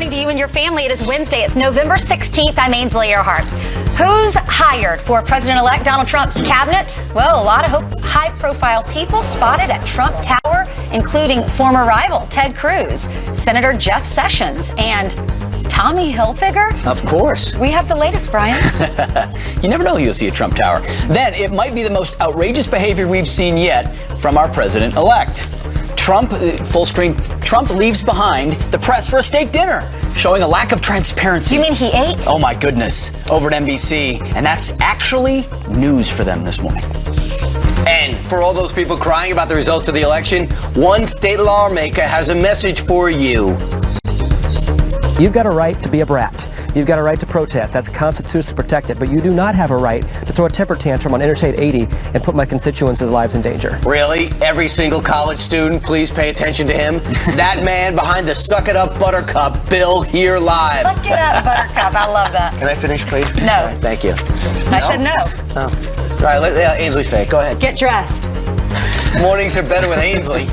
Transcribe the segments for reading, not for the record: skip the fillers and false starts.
morning to you and your family. It is Wednesday. It's November 16th. I'm Ainsley Earhart. Who's hired for President-elect Donald Trump's cabinet? Well, a lot of high-profile people spotted at Trump Tower, including former rival Ted Cruz, Senator Jeff Sessions, and Tommy Hilfiger? Of course. We have the latest, Brian. You never know who you'll see at Trump Tower. Then it might be the most outrageous behavior we've seen yet from our president-elect. Trump, full screen, Trump leaves behind the press for a steak dinner, showing a lack of transparency. You mean he ate? Oh my goodness, over at NBC. And that's actually news for them this morning. And for all those people crying about the results of the election, one state lawmaker has a message for you. You've got a right to be a brat. You've got a right to protest. That's constitutionally protected. But you do not have a right to throw a temper tantrum on Interstate 80 and put my constituents' lives in danger. Really? Every single college student, please pay attention to him. That man behind the Suck It Up Buttercup, Bill, here live. Suck it up, Buttercup. I love that. Can I finish, please? No. Right, thank you. I said no. Oh. All right, let Ainsley say it. Go ahead. Get dressed. Mornings are better with Ainsley.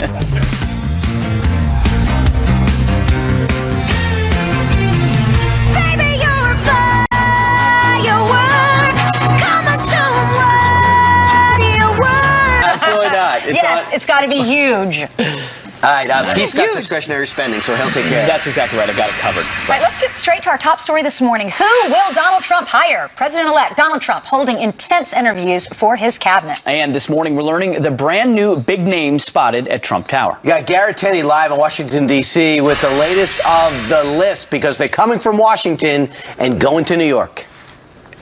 It's got to be huge. All right, Pete's got discretionary spending, so he'll take care of it. That's exactly right. I've got it covered. All right, let's get straight to our top story this morning. Who will Donald Trump hire? President-elect Donald Trump holding intense interviews for his cabinet. And this morning, we're learning the brand new big name spotted at Trump Tower. You got Garrett Tenney live in Washington, D.C. with the latest of the list because they're coming from Washington and going to New York.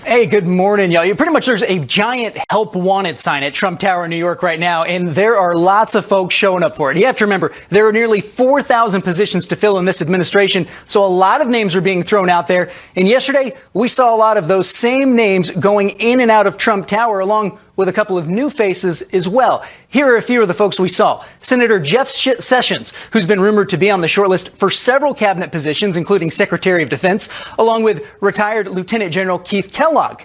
Hey, good morning, y'all. Pretty much there's a giant help wanted sign at Trump Tower in New York right now, and there are lots of folks showing up for it. You have to remember, there are nearly 4,000 positions to fill in this administration, so a lot of names are being thrown out there. And yesterday, we saw a lot of those same names going in and out of Trump Tower, along with a couple of new faces as well. Here are a few of the folks we saw. Senator Jeff Sessions, who's been rumored to be on the shortlist for several cabinet positions, including Secretary of Defense, along with retired Lieutenant General Keith Kellogg.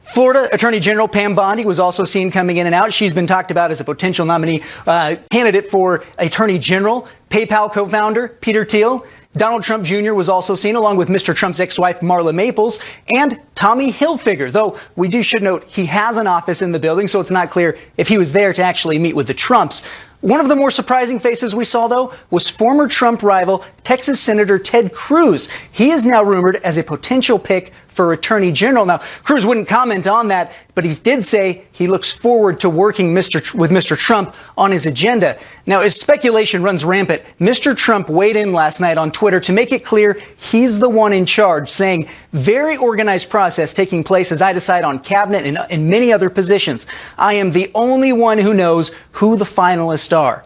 Florida Attorney General Pam Bondi was also seen coming in and out. She's been talked about as a potential nominee candidate for Attorney General. PayPal co-founder Peter Thiel. Donald Trump Jr. was also seen, along with Mr. Trump's ex-wife, Marla Maples, and Tommy Hilfiger, though we should note he has an office in the building, so it's not clear if he was there to actually meet with the Trumps. One of the more surprising faces we saw, though, was former Trump rival Texas Senator Ted Cruz. He is now rumored as a potential pick for Attorney General. Now, Cruz wouldn't comment on that, but he did say he looks forward to working with Mr. Trump on his agenda. Now, as speculation runs rampant, Mr. Trump weighed in last night on Twitter to make it clear he's the one in charge, saying, very organized process taking place as I decide on cabinet and many other positions. I am the only one who knows who the finalists are.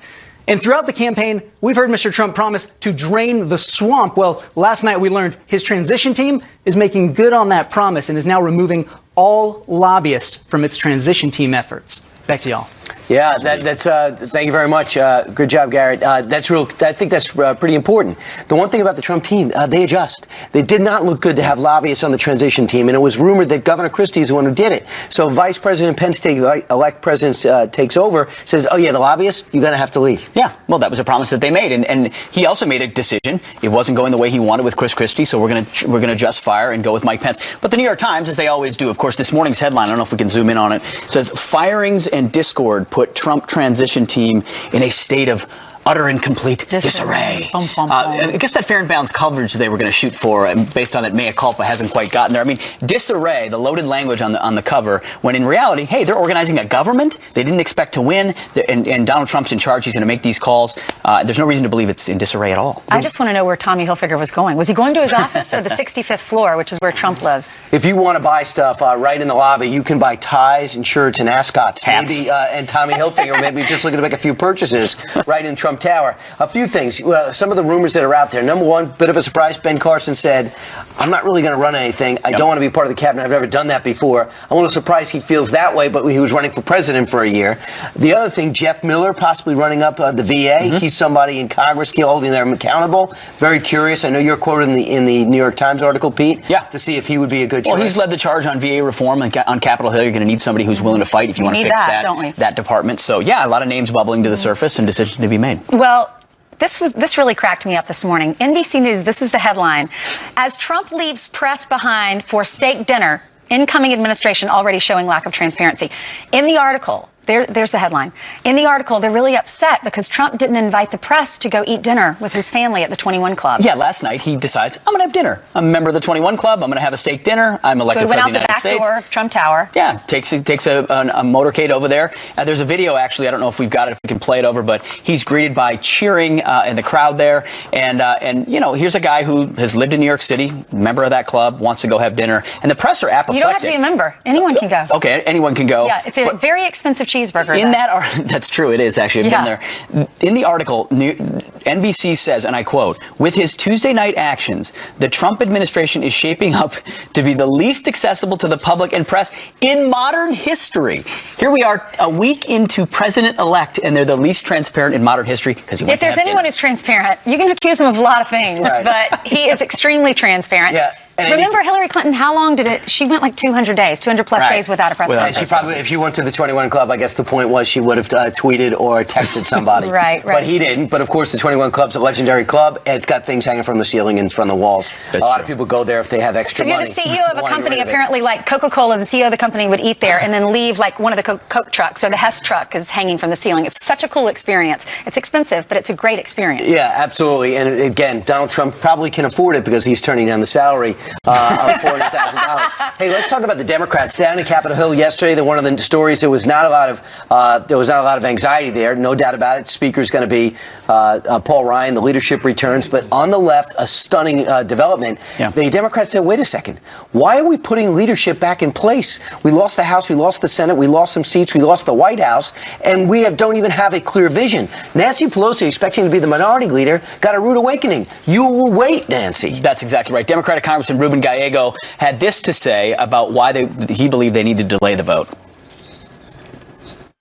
And throughout the campaign, we've heard Mr. Trump promise to drain the swamp. Well, last night we learned his transition team is making good on that promise and is now removing all lobbyists from its transition team efforts. Back to y'all. Yeah, that's thank you very much. Good job, Garrett. That's real. I think that's pretty important. The one thing about the Trump team, they adjust. They did not look good to have lobbyists on the transition team, and it was rumored that Governor Christie is the one who did it. So Vice President Pence, elect President, takes over, says, "Oh yeah, the lobbyists, you're going to have to leave." Yeah, well, that was a promise that they made, and he also made a decision. It wasn't going the way he wanted with Chris Christie, so we're going to adjust fire and go with Mike Pence. But the New York Times, as they always do, of course, this morning's headline, I don't know if we can zoom in on it, says firings and discord put Trump transition team in a state of utter and complete disarray. I guess that fair and balanced coverage they were going to shoot for, based on that mea culpa, hasn't quite gotten there. I mean, disarray, the loaded language on the cover, when in reality, hey, they're organizing a government. They didn't expect to win, and Donald Trump's in charge. He's going to make these calls. There's no reason to believe it's in disarray at all. I just want to know where Tommy Hilfiger was going. Was he going to his office or the 65th floor, which is where Trump lives? If you want to buy stuff right in the lobby, you can buy ties and shirts and ascots. Hats. Maybe, and Tommy Hilfiger, maybe just looking to make a few purchases right in Trump Tower. A few things. Some of the rumors that are out there. Number one, bit of a surprise. Ben Carson said, I'm not really going to run anything. I don't want to be part of the cabinet. I've never done that before. I'm a little surprised he feels that way, but he was running for president for a year. The other thing, Jeff Miller possibly running up the VA. Mm-hmm. He's somebody in Congress holding them accountable. Very curious. I know you're quoted in the New York Times article, Pete. Yeah. To see if he would be a good choice. Well, he's led the charge on VA reform on Capitol Hill. You're going to need somebody who's willing to fight if you want to fix that department. So, yeah, a lot of names bubbling to the surface and decisions to be made. Well, This really cracked me up this morning. NBC News, this is the headline. As Trump leaves press behind for steak dinner, incoming administration already showing lack of transparency. In the article, there's the headline. In the article, they're really upset because Trump didn't invite the press to go eat dinner with his family at the 21 Club. Yeah, last night he decides, I'm going to have dinner. I'm a member of the 21 Club. I'm going to have a steak dinner. I'm elected So he went president out of the the United back States. door of Trump Tower. Yeah, takes a motorcade over there. There's a video, actually. I don't know if we've got it, if we can play it over, but he's greeted by cheering in the crowd there. And you know, here's a guy who has lived in New York City, member of that club, wants to go have dinner. And the press are apoplectic. You don't have to be a member. Anyone can go. Okay, anyone can go. Yeah, it's a very expensive cheeseburger. In that that's true. It is actually. I've been there. In the article, NBC says, and I quote, "With his Tuesday night actions, the Trump administration is shaping up to be the least accessible to the public and press in modern history." Here we are, a week into president-elect, and they're the least transparent in modern history because he went If there's anyone who's transparent, you can accuse him of a lot of things, but he is extremely transparent. Yeah. Remember Hillary Clinton, how long did it? She went like 200 days, 200 plus days without a press conference. She probably, if she went to the 21 Club, I guess the point was she would have tweeted or texted somebody. Right. But he didn't. But of course, the 21 Club's a legendary club, and it's got things hanging from the ceiling and from the walls. A lot of people go there if they have extra So you're money. the CEO of a company, apparently like Coca-Cola, the CEO of the company would eat there and then leave like one of the Coke trucks or the Hess truck is hanging from the ceiling. It's such a cool experience. It's expensive, but it's a great experience. Yeah, absolutely. And again, Donald Trump probably can afford it because he's turning down the salary of $400,000. Hey, let's talk about the Democrats down in Capitol Hill yesterday. One of the stories, there was not a lot of anxiety there, no doubt about it. Speaker's going to be Paul Ryan. The leadership returns, but on the left, a stunning development. Yeah. The Democrats said, "Wait a second, why are we putting leadership back in place? We lost the House, we lost the Senate, we lost some seats, we lost the White House, and we don't even have a clear vision." Nancy Pelosi, expecting to be the minority leader, got a rude awakening. You will wait, Nancy. That's exactly right. Democratic Congressman Ruben Gallego had this to say about why he believed they need to delay the vote.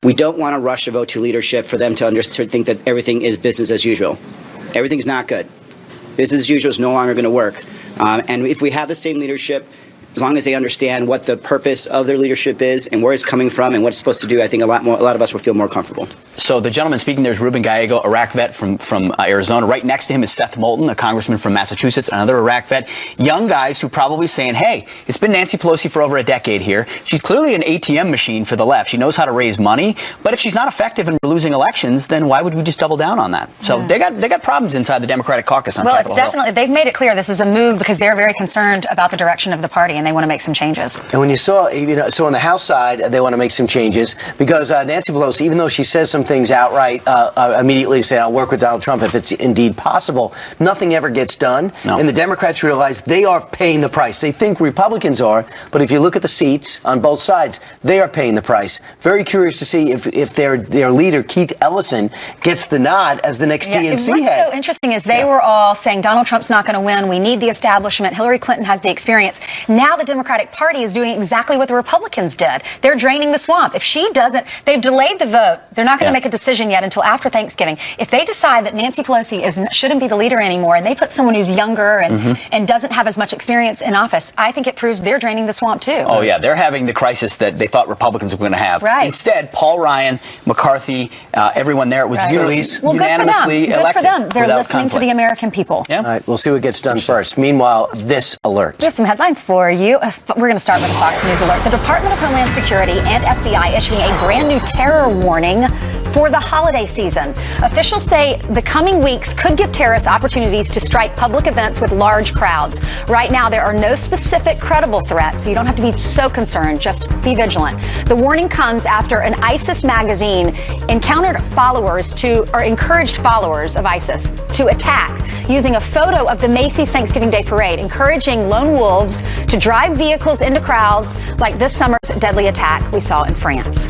We don't want to rush a vote to leadership for them to think that everything is business as usual. Everything's not good. Business as usual is no longer going to work. And if we have the same leadership, as long as they understand what the purpose of their leadership is and where it's coming from and what it's supposed to do, I think a lot of us will feel more comfortable. So the gentleman speaking there is Ruben Gallego, Iraq vet from Arizona. Right next to him is Seth Moulton, a congressman from Massachusetts, another Iraq vet. Young guys who probably saying, hey, it's been Nancy Pelosi for over a decade here. She's clearly an ATM machine for the left. She knows how to raise money. But if she's not effective and we're losing elections, then why would we just double down on that? So they got problems inside the Democratic caucus on Well, Capitol it's definitely, they've made it clear this is a move because they're very concerned about the direction of the party and they want to make some changes. And when you saw, so on the House side, they want to make some changes because Nancy Pelosi, even though she says some things outright, immediately say, I'll work with Donald Trump if it's indeed possible, nothing ever gets done. No. And the Democrats realize they are paying the price. They think Republicans are, but if you look at the seats on both sides, they are paying the price. Very curious to see if their leader, Keith Ellison, gets the nod as the next DNC head. What's so interesting is they were all saying Donald Trump's not going to win. We need the establishment. Hillary Clinton has the experience. Now the Democratic Party is doing exactly what the Republicans did. They're draining the swamp. If she doesn't, they've delayed the vote. They're not going to make a decision yet until after Thanksgiving. If they decide that Nancy Pelosi shouldn't be the leader anymore and they put someone who's younger and doesn't have as much experience in office, I think it proves they're draining the swamp too. Oh, yeah. They're having the crisis that they thought Republicans were going to have. Right. Instead, Paul Ryan, McCarthy, everyone there was unanimously Good elected. for them. They're without listening conflict. to the American people. Yeah. All right, we'll see what gets done first. Meanwhile, this alert. We have some headlines for you. We're going to start with a Fox News alert. The Department of Homeland Security and FBI issuing a brand new terror warning for the holiday season. Officials say the coming weeks could give terrorists opportunities to strike public events with large crowds. Right now, there are no specific credible threats, so you don't have to be so concerned. Just be vigilant. The warning comes after an ISIS magazine encountered encouraged followers of ISIS to attack using a photo of the Macy's Thanksgiving Day Parade, encouraging lone wolves to drive vehicles into crowds like this summer's deadly attack we saw in France.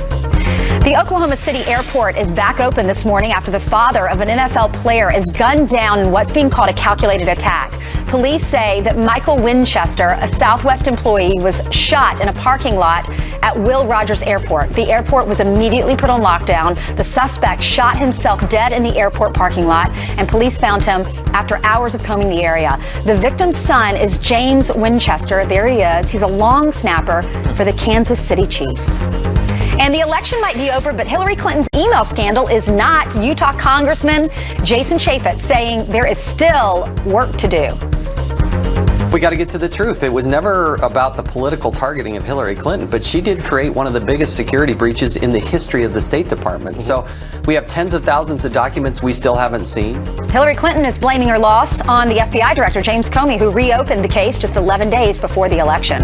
The Oklahoma City airport is back open this morning after the father of an NFL player is gunned down in what's being called a calculated attack. Police say that Michael Winchester, a Southwest employee, was shot in a parking lot at Will Rogers Airport. The airport was immediately put on lockdown. The suspect shot himself dead in the airport parking lot, and police found him after hours of combing the area. The victim's son is James Winchester. There he is. He's a long snapper for the Kansas City Chiefs. And the election might be over, but Hillary Clinton's email scandal is not. Utah Congressman Jason Chaffetz saying there is still work to do. We got to get to the truth. It was never about the political targeting of Hillary Clinton, but she did create one of the biggest security breaches in the history of the State Department. So we have tens of thousands of documents we still haven't seen. Hillary Clinton is blaming her loss on the FBI director, James Comey, who reopened the case just 11 days before the election.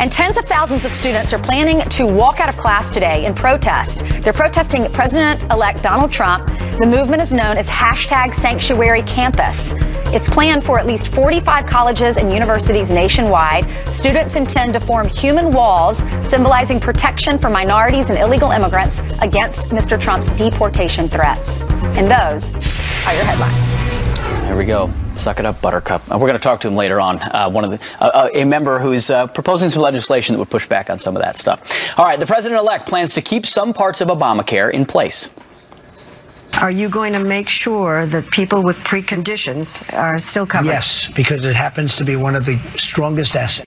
And tens of thousands of students are planning to walk out of class today in protest. They're protesting President-elect Donald Trump. The movement is known as #SanctuaryCampus. It's planned for at least 45 colleges and universities nationwide. Students intend to form human walls symbolizing protection for minorities and illegal immigrants against Mr. Trump's deportation threats. And those are your headlines. There we go. Suck it up, Buttercup. We're going to talk to him later on. A member who's proposing some legislation that would push back on some of that stuff. All right, the president-elect plans to keep some parts of Obamacare in place. Are you going to make sure that people with preconditions are still covered? Yes, because it happens to be one of the strongest assets.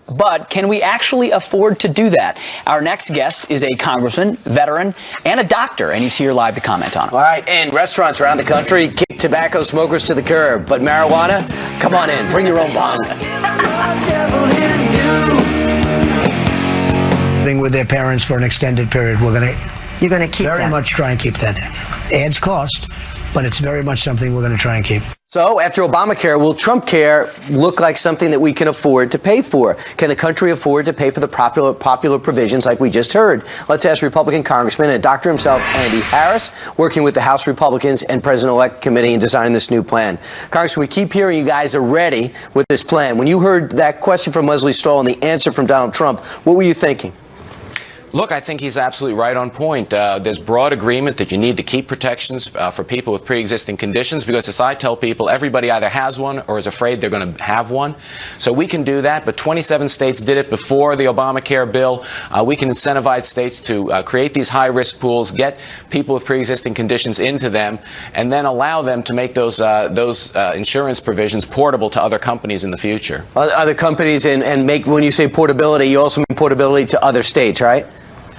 But can we actually afford to do that? Our next guest is a congressman, veteran, and a doctor, and he's here live to comment on it. All right, and restaurants around the country kick tobacco smokers to the curb, but marijuana, come on in, bring your own bong. Living with their parents for an extended period, you're going to keep very that? much try and keep that. Adds cost, but it's very much something we're going to try and keep. So after Obamacare, will Trump care look like something that we can afford to pay for? Can the country afford to pay for the popular provisions like we just heard? Let's ask Republican Congressman and doctor himself, Andy Harris, working with the House Republicans and President-elect Committee in designing this new plan. Congressman, we keep hearing you guys are ready with this plan. When you heard that question from Leslie Stahl and the answer from Donald Trump, what were you thinking? Look, I think he's absolutely right on point. There's broad agreement that you need to keep protections for people with pre-existing conditions because, as I tell people, everybody either has one or is afraid they're going to have one. So we can do that, but 27 states did it before the Obamacare bill. We can incentivize states to create these high-risk pools, get people with pre-existing conditions into them, and then allow them to make those insurance provisions portable to other companies in the future. Other companies, and make, when you say portability, you also mean portability to other states, right?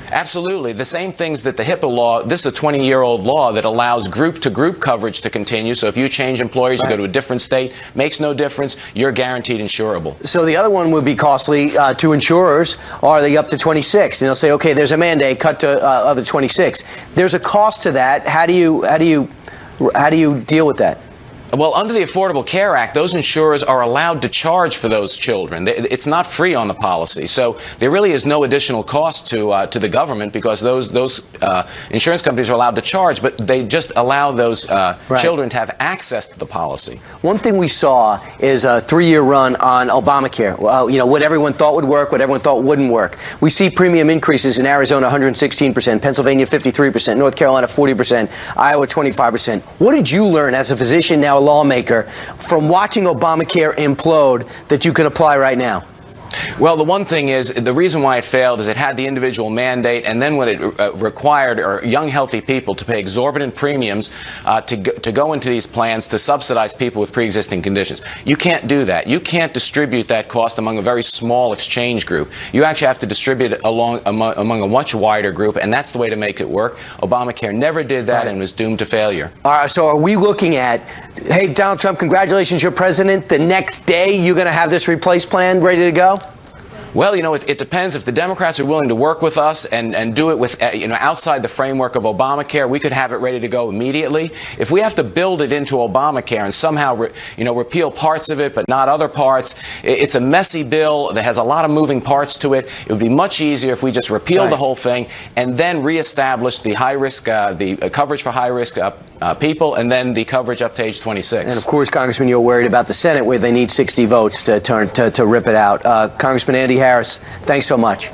Absolutely. The same things that the HIPAA law, this is a 20-year-old law that allows group-to-group coverage to continue. So if you change employers, you go to a different state, makes no difference, you're guaranteed insurable. So the other one would be costly to insurers. Are they up to 26? And they'll say, okay, there's a mandate, cut to other 26. There's a cost to that. How do you deal with that? Well, under the Affordable Care Act, those insurers are allowed to charge for those children. It's not free on the policy. So there really is no additional cost to the government because those insurance companies are allowed to charge, but they just allow those children to have access to the policy. One thing we saw is a 3-year run on Obamacare. What everyone thought would work, what everyone thought wouldn't work. We see premium increases in Arizona 116%, Pennsylvania 53%, North Carolina 40%, Iowa 25%. What did you learn as a physician, now a lawmaker, from watching Obamacare implode that you can apply right now? Well, the one thing is, the reason why it failed is it had the individual mandate, and then when it required young, healthy people to pay exorbitant premiums to go into these plans to subsidize people with pre-existing conditions. You can't do that. You can't distribute that cost among a very small exchange group. You actually have to distribute it among a much wider group, and that's the way to make it work. Obamacare never did that and was doomed to failure. All right, so are we looking at, hey, Donald Trump, congratulations, you're president. The next day, you're going to have this replace plan ready to go? Well, it depends. If the Democrats are willing to work with us and do it with, outside the framework of Obamacare, we could have it ready to go immediately. If we have to build it into Obamacare and somehow, repeal parts of it but not other parts, it's a messy bill that has a lot of moving parts to it. It would be much easier if we just repealed the whole thing and then reestablish the high-risk, the coverage for high-risk people, and then the coverage up to age 26. And of course, Congressman, you're worried about the Senate where they need 60 votes to rip it out. Congressman Andy Harris, thanks so much.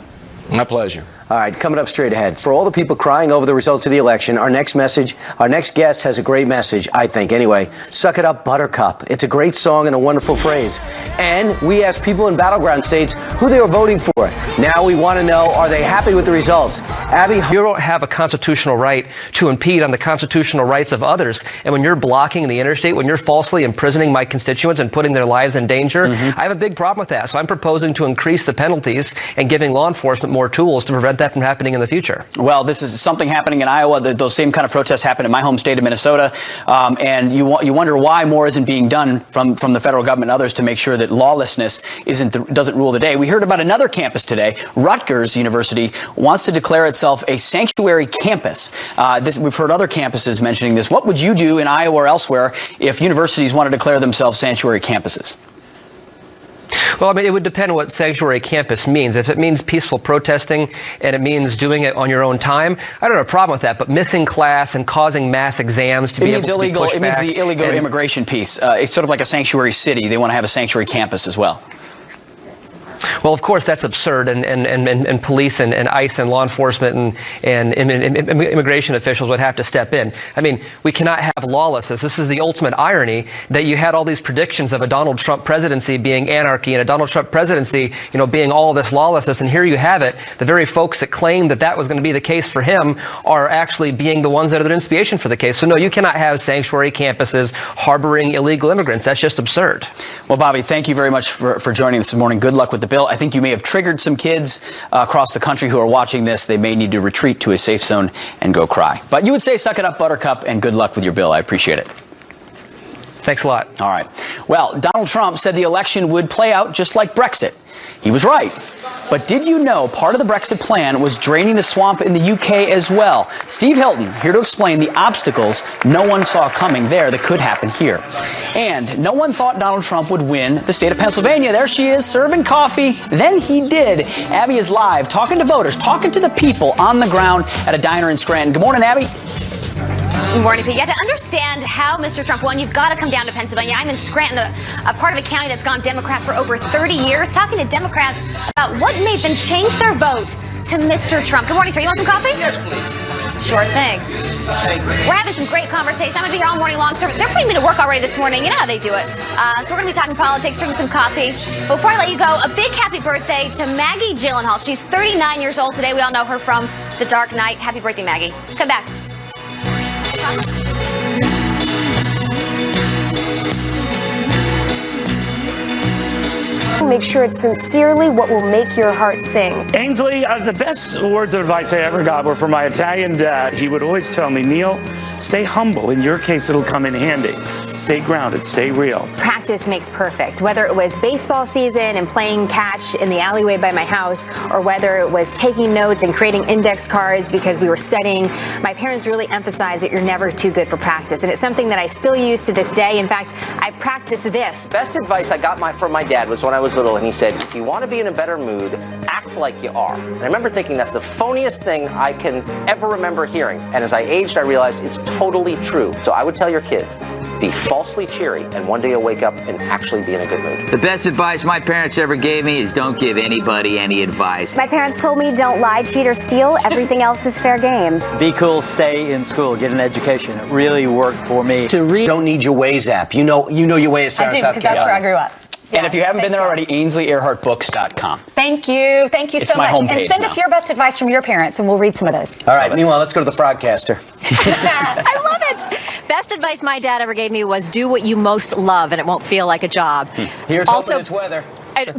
My pleasure. All right, coming up straight ahead. For all the people crying over the results of the election, our next guest has a great message, I think. Anyway, suck it up, Buttercup. It's a great song and a wonderful phrase. And we asked people in battleground states who they were voting for. Now we want to know, are they happy with the results? Abby, You don't have a constitutional right to impede on the constitutional rights of others. And when you're blocking the interstate, when you're falsely imprisoning my constituents and putting their lives in danger, I have a big problem with that. So I'm proposing to increase the penalties and giving law enforcement more tools to prevent that that from happening in the future. Well, this is something happening in Iowa. Those same kind of protests happen in my home state of Minnesota. And you wonder why more isn't being done from the federal government and others to make sure that lawlessness doesn't rule the day. We heard about another campus today. Rutgers University wants to declare itself a sanctuary campus. We've heard other campuses mentioning this. What would you do in Iowa or elsewhere if universities want to declare themselves sanctuary campuses? Well, I mean, it would depend on what sanctuary campus means. If it means peaceful protesting and it means doing it on your own time, I don't have a problem with that. But missing class and causing mass exams to be able to be pushed back. It means the illegal immigration piece. It's sort of like a sanctuary city. They want to have a sanctuary campus as well. Well, of course, that's absurd, and police and ICE and law enforcement and immigration officials would have to step in. I mean, we cannot have lawlessness. This is the ultimate irony that you had all these predictions of a Donald Trump presidency being anarchy and a Donald Trump presidency, being all this lawlessness. And here you have it. The very folks that claimed that was going to be the case for him are actually being the ones that are the inspiration for the case. So, no, you cannot have sanctuary campuses harboring illegal immigrants. That's just absurd. Well, Bobby, thank you very much for joining us this morning. Good luck with the bill. I think you may have triggered some kids across the country who are watching this. They may need to retreat to a safe zone and go cry. But you would say suck it up, Buttercup, and good luck with your bill. I appreciate it. Thanks a lot. All right. Well, Donald Trump said the election would play out just like Brexit. He was right. But did you know part of the Brexit plan was draining the swamp in the UK as well? Steve Hilton here to explain the obstacles no one saw coming there that could happen here. And no one thought Donald Trump would win the state of Pennsylvania. There she is serving coffee. Then he did. Abby is live talking to voters, talking to the people on the ground at a diner in Scranton. Good morning, Abby. Good morning, Pete. Yeah, to understand how Mr. Trump won, you've got to come down to Pennsylvania. I'm in Scranton, a part of a county that's gone Democrat for over 30 years, talking to Democrats about what made them change their vote to Mr. Trump. Good morning, sir. You want some coffee? Yes, please. Sure thing. We're having some great conversation. I'm going to be here all morning long. So they're putting me to work already this morning. You know how they do it. So we're going to be talking politics, drinking some coffee. Before I let you go, a big happy birthday to Maggie Gyllenhaal. She's 39 years old today. We all know her from The Dark Knight. Happy birthday, Maggie. Come back. Make sure it's sincerely what will make your heart sing. Ainsley, the best words of advice I ever got were from my Italian dad. He would always tell me, Neil, stay humble. In your case, it'll come in handy. Stay grounded, stay real. Practice makes perfect. Whether it was baseball season and playing catch in the alleyway by my house, or whether it was taking notes and creating index cards because we were studying, my parents really emphasized that you're never too good for practice. And it's something that I still use to this day. In fact, I practice this. Best advice I got from my dad was when I was little, and he said, if you want to be in a better mood, act like you are. And I remember thinking that's the phoniest thing I can ever remember hearing. And as I aged, I realized it's totally true. So I would tell your kids, be falsely cheery, and one day you'll wake up and actually be in a good mood. The best advice my parents ever gave me is don't give anybody any advice. My parents told me don't lie, cheat, or steal. Everything else is fair game. Be cool, stay in school, get an education. It really worked for me. To read, don't need your Waze app. You know your way as Sarah, I do, South because that's where I grew up. And if you haven't been there already, AinsleyEarhartBooks.com. Thank you. Thank you It's so my much. homepage And send us your best advice from your parents, and we'll read some of those. All right, meanwhile, let's go to the Frogcaster. I love it. Best advice my dad ever gave me was do what you most love, and it won't feel like a job. Here's hoping it's weather.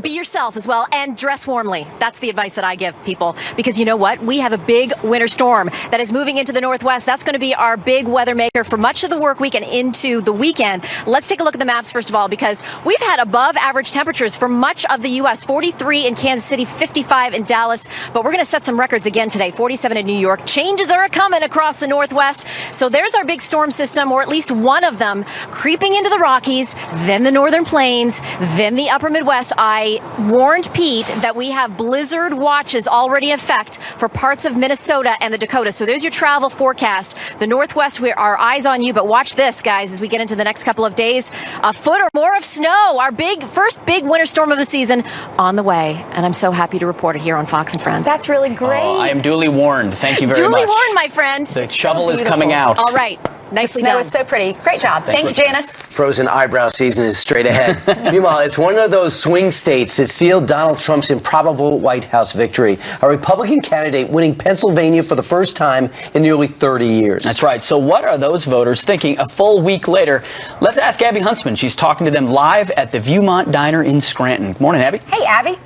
Be yourself as well, and dress warmly. That's the advice that I give people, because you know what? We have a big winter storm that is moving into the Northwest. That's going to be our big weather maker for much of the work week and into the weekend. Let's take a look at the maps first of all, because we've had above average temperatures for much of the U.S. 43 in Kansas City, 55 in Dallas, but we're going to set some records again today. 47 in New York. Changes are coming across the Northwest. So there's our big storm system, or at least one of them, creeping into the Rockies, then the Northern Plains, then the Upper Midwest. I warned Pete that we have blizzard watches already in effect for parts of Minnesota and the Dakotas. So there's your travel forecast. The Northwest, our eyes on you, but watch this, guys, as we get into the next couple of days. A foot or more of snow, our first big winter storm of the season on the way. And I'm so happy to report it here on Fox and Friends. That's really great. Oh, I am duly warned. Thank you very much. Duly warned, my friend. The shovel is coming out. All right. Nicely done. done. That was so pretty. Great job. Thank you, Janice. Frozen eyebrow season is straight ahead. Meanwhile, it's one of those swing states that sealed Donald Trump's improbable White House victory. A Republican candidate winning Pennsylvania for the first time in nearly 30 years. That's right. So what are those voters thinking a full week later? Let's ask Abby Huntsman. She's talking to them live at the Viewmont Diner in Scranton. Good morning, Abby. Hey, Abby.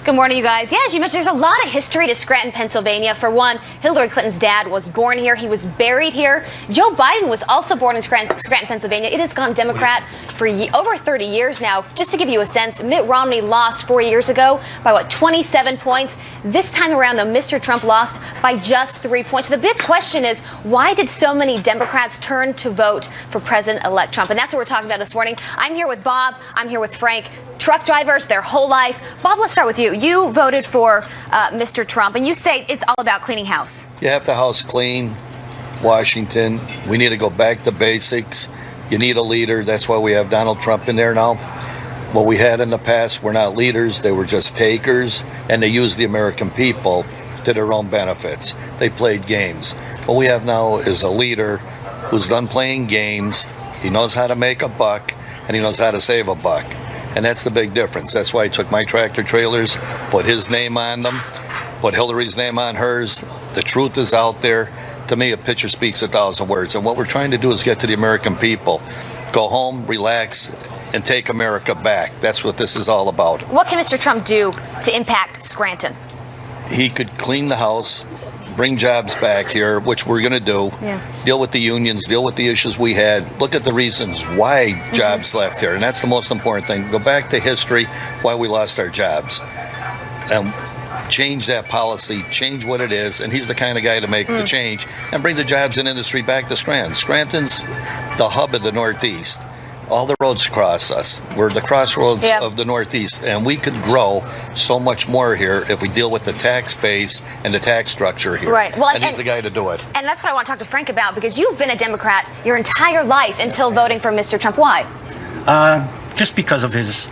Good morning, you guys. Yeah, as you mentioned, there's a lot of history to Scranton, Pennsylvania. For one, Hillary Clinton's dad was born here. He was buried here. Joe Biden was also born in Scranton, Pennsylvania. It has gone Democrat for over 30 years now. Just to give you a sense, Mitt Romney lost 4 years ago by, 27 points. This time around, though, Mr. Trump lost by just 3 points. The big question is, why did so many Democrats turn to vote for President-elect Trump? And that's what we're talking about this morning. I'm here with Bob. I'm here with Frank. Truck drivers their whole life. Bob, let's start with you. You voted for Mr. Trump, and you say it's all about cleaning house. You have the house clean, Washington. We need to go back to basics. You need a leader. That's why we have Donald Trump in there now. What we had in the past were not leaders. They were just takers, and they used the American people to their own benefits. They played games. What we have now is a leader who's done playing games. He knows how to make a buck, and he knows how to save a buck. And that's the big difference. That's why I took my tractor trailers, put his name on them, put Hillary's name on hers. The truth is out there. To me, a picture speaks 1,000 words. And what we're trying to do is get to the American people. Go home, relax, and take America back. That's what this is all about. What can Mr. Trump do to impact Scranton? He could clean the house, bring jobs back here, which we're going to do. Yeah. Deal with the unions, deal with the issues we had. Look at the reasons why jobs left here, and that's the most important thing. Go back to history, why we lost our jobs. And change that policy, change what it is, and he's the kind of guy to make the change and bring the jobs and industry back to Scranton. Scranton's the hub of the Northeast. All the roads cross us. We're the crossroads of the Northeast, and we could grow so much more here if we deal with the tax base and the tax structure here. Right. Well, and he's the guy to do it. And that's what I want to talk to Frank about, because you've been a Democrat your entire life until voting for Mr. Trump. Why? Just because of his,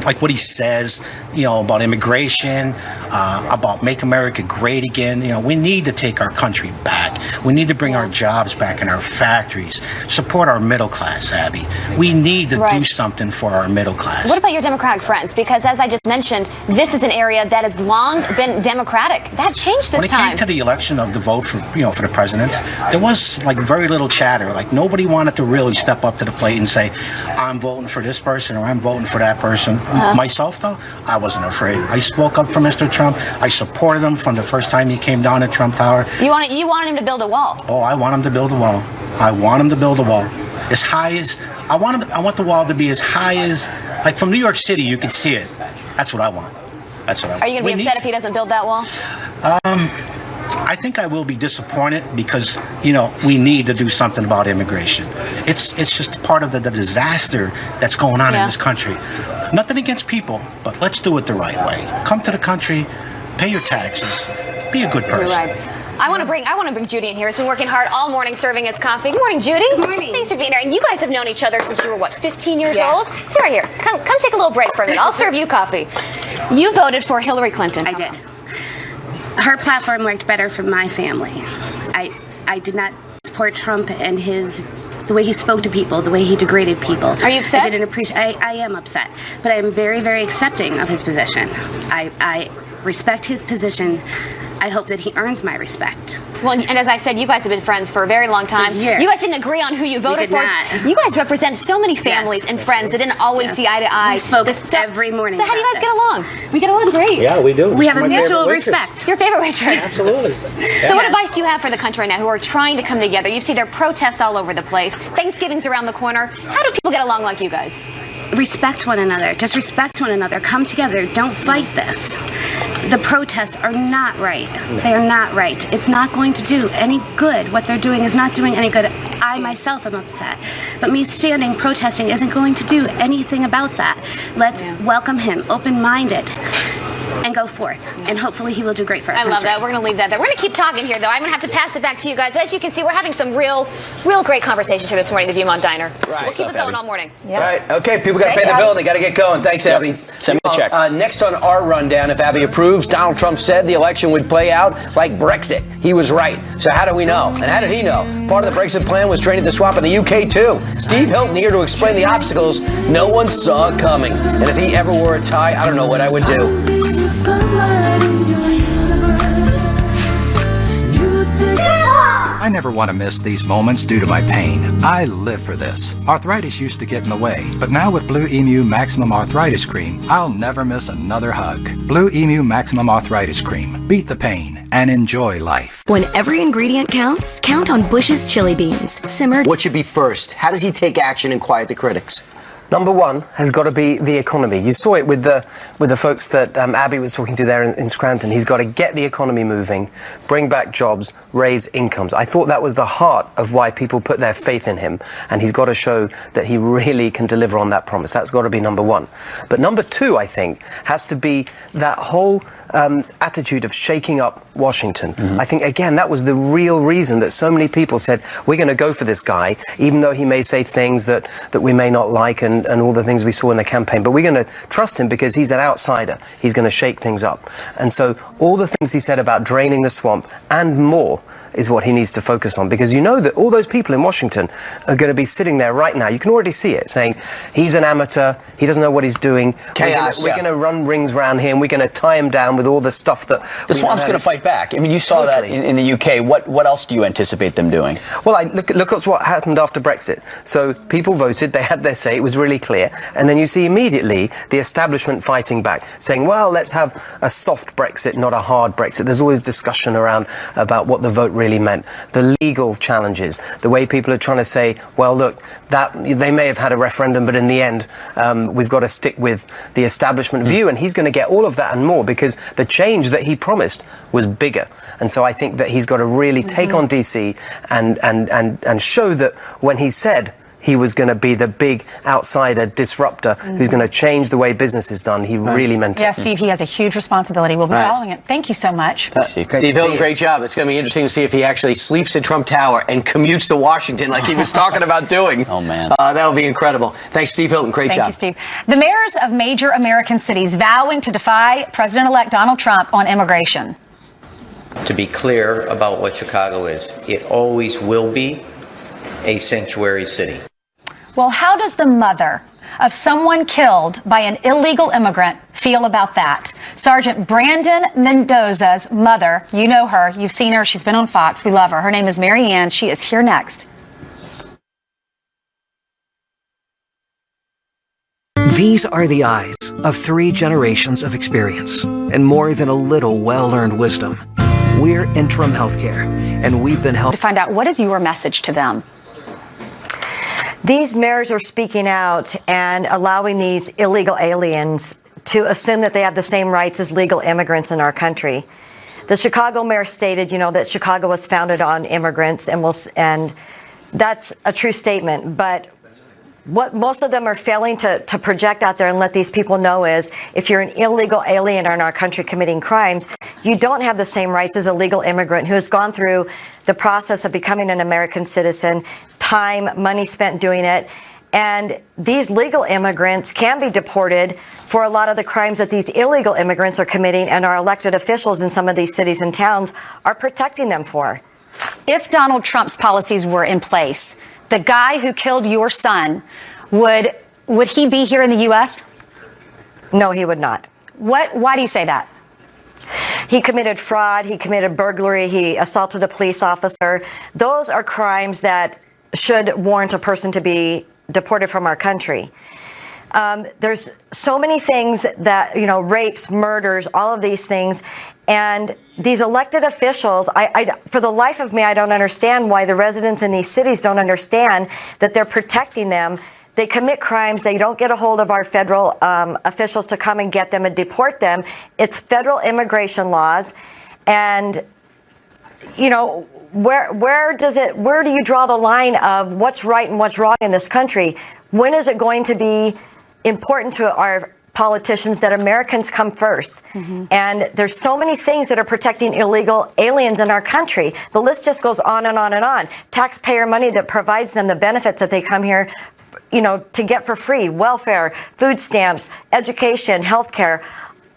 like what he says, about immigration, about make America great again. We need to take our country back. We need to bring our jobs back in our factories, support our middle class, Abby. We need to do something for our middle class. What about your Democratic friends? Because as I just mentioned, this is an area that has long been Democratic. That changed this time. When it came to the election of the vote for, for the presidents, there was very little chatter. Nobody wanted to really step up to the plate and say, I'm voting for this person or I'm voting for that person. Myself, though, I wasn't afraid. I spoke up for Mr. Trump. I supported him from the first time he came down to Trump Tower. You wanted him to build a wall. Oh, I want him to build a wall. I want him to build a wall. As high as I want the wall to be as high as, from New York City, you could see it. That's what I want. That's what I want. Are you going to be upset if he doesn't build that wall? I think I will be disappointed because, we need to do something about immigration. It's just part of the disaster that's going on in this country. Nothing against people, but let's do it the right way. Come to the country, pay your taxes, be a good person. You're right. I want to bring Judy in here. He's been working hard all morning serving us coffee. Good morning, Judy. Good morning. Thanks for being here. And you guys have known each other since you were, 15 years old? Sit right here. Come take a little break for a minute. I'll serve you coffee. You voted for Hillary Clinton. I did. Her platform worked better for my family. I did not support Trump and the way he spoke to people, the way he degraded people. Are you upset? I didn't appreciate. I am upset, but I am very, very accepting of his position. I respect his position. I hope that he earns my respect. Well, and as I said, you guys have been friends for a very long time. Years. You guys didn't agree on who you voted for. Not. You guys represent so many families and friends that didn't always see eye to eye. We spoke every morning. So how do you guys get along? We get along great. Yeah, we do. We have a mutual respect. Your favorite waitress. Absolutely. So what advice do you have for the country right now who are trying to come together? You see their protests all over the place. Thanksgiving's around the corner. How do people get along like you guys? Respect one another. Just respect one another. Come together. Don't fight this. The protests are not right. They are not right. It's not going to do any good. What they're doing is not doing any good. I myself am upset. But me standing, protesting isn't going to do anything about that. Let's welcome him, open-minded, and go forth. And hopefully he will do great for our country. I love that. We're going to leave that there. We're going to keep talking here, though. I'm going to have to pass it back to you guys. But as you can see, we're having some real great conversations here this morning at the Viewmont Diner. Right. We'll keep it going all morning. All right. Okay, people got to pay the bill and they got to get going. Thanks, Abby. Send me a check. Next on our rundown, if Abby approves, Donald Trump said the election would play out like Brexit. He was right. So how do we know? And how did he know? Part of the Brexit plan was training to swap in the UK, too. Steve Hilton here to explain the obstacles no one saw coming. And if he ever wore a tie, I don't know what I would do. I never want to miss these moments due to my pain. I live for this. Arthritis used to get in the way, but now with Blue Emu Maximum Arthritis Cream, I'll never miss another hug. Blue Emu Maximum Arthritis Cream. Beat the pain and enjoy life. When every ingredient counts, count on Bush's chili beans. Simmered. What should be first? How does he take action and quiet the critics? Number one has got to be the economy. You saw it with the folks that Abby was talking to there in Scranton. He's got to get the economy moving, bring back jobs, raise incomes. I thought that was the heart of why people put their faith in him, and he's got to show that he really can deliver on that promise. That's got to be number one. But number two, I think, has to be that whole attitude of shaking up Washington. I think, again, that was the real reason that so many people said, we're going to go for this guy, even though he may say things that we may not like and all the things we saw in the campaign. But we're going to trust him because he's an outsider. He's going to shake things up. And so all the things he said about draining the swamp and more is what he needs to focus on, because you know that all those people in Washington are going to be sitting there right now. You can already see it, saying he's an amateur, he doesn't know what he's doing. Chaos, we're going to run rings around here, and we're going to tie him down with all the stuff that the swamp's going to fight back. I mean, you saw that in the UK. What else do you anticipate them doing? Well, look at what happened after Brexit. So people voted, they had their say, it was really clear, and then you see immediately the establishment fighting back, saying, well, let's have a soft Brexit, not a hard Brexit. There's always discussion around about what the vote really meant, the legal challenges, the way people are trying to say, well, look, that they may have had a referendum, but in the end, we've got to stick with the establishment view, and he's going to get all of that and more, because the change that he promised was bigger. And so I think that he's got to really take on DC and show that when he said he was going to be the big outsider disruptor who's going to change the way business is done, he really meant it. Yeah, Steve, he has a huge responsibility. We'll be following it. Thank you so much. Steve Hilton, great job. It's going to be interesting to see if he actually sleeps at Trump Tower and commutes to Washington like he was talking about doing. Oh, man. That'll be incredible. Thanks, Steve Hilton. Great job. Thank you, Steve. The mayors of major American cities vowing to defy President-elect Donald Trump on immigration. To be clear about what Chicago is, it always will be a sanctuary city. Well, how does the mother of someone killed by an illegal immigrant feel about that? Sergeant Brandon Mendoza's mother, you know her, you've seen her, she's been on Fox, we love her. Her name is Mary Ann, she is here next. These are the eyes of 3 generations of experience and more than a little well-earned wisdom. We're Interim Healthcare, and we've been helping to find out what is your message to them. These mayors are speaking out and allowing these illegal aliens to assume that they have the same rights as legal immigrants in our country. The Chicago mayor stated, that Chicago was founded on immigrants, and that's a true statement. But what most of them are failing to project out there and let these people know is, if you're an illegal alien in our country committing crimes, you don't have the same rights as a legal immigrant who has gone through the process of becoming an American citizen, time, money spent doing it. And these legal immigrants can be deported for a lot of the crimes that these illegal immigrants are committing, and our elected officials in some of these cities and towns are protecting them for. If Donald Trump's policies were in place, the guy who killed your son, would he be here in the U.S.? No, he would not. Why do you say that? He committed fraud, he committed burglary, he assaulted a police officer. Those are crimes that should warrant a person to be deported from our country. There's so many things that, rapes, murders, all of these things. And these elected officials, for the life of me, I don't understand why the residents in these cities don't understand that they're protecting them. They commit crimes. They don't get a hold of our federal officials to come and get them and deport them. It's federal immigration laws. And, where do you draw the line of what's right and what's wrong in this country? When is it going to be important to our politicians that Americans come first? And there's so many things that are protecting illegal aliens in our country. The list just goes on and on and on. Taxpayer money that provides them the benefits that they come here, to get for free: welfare, food stamps, education, healthcare.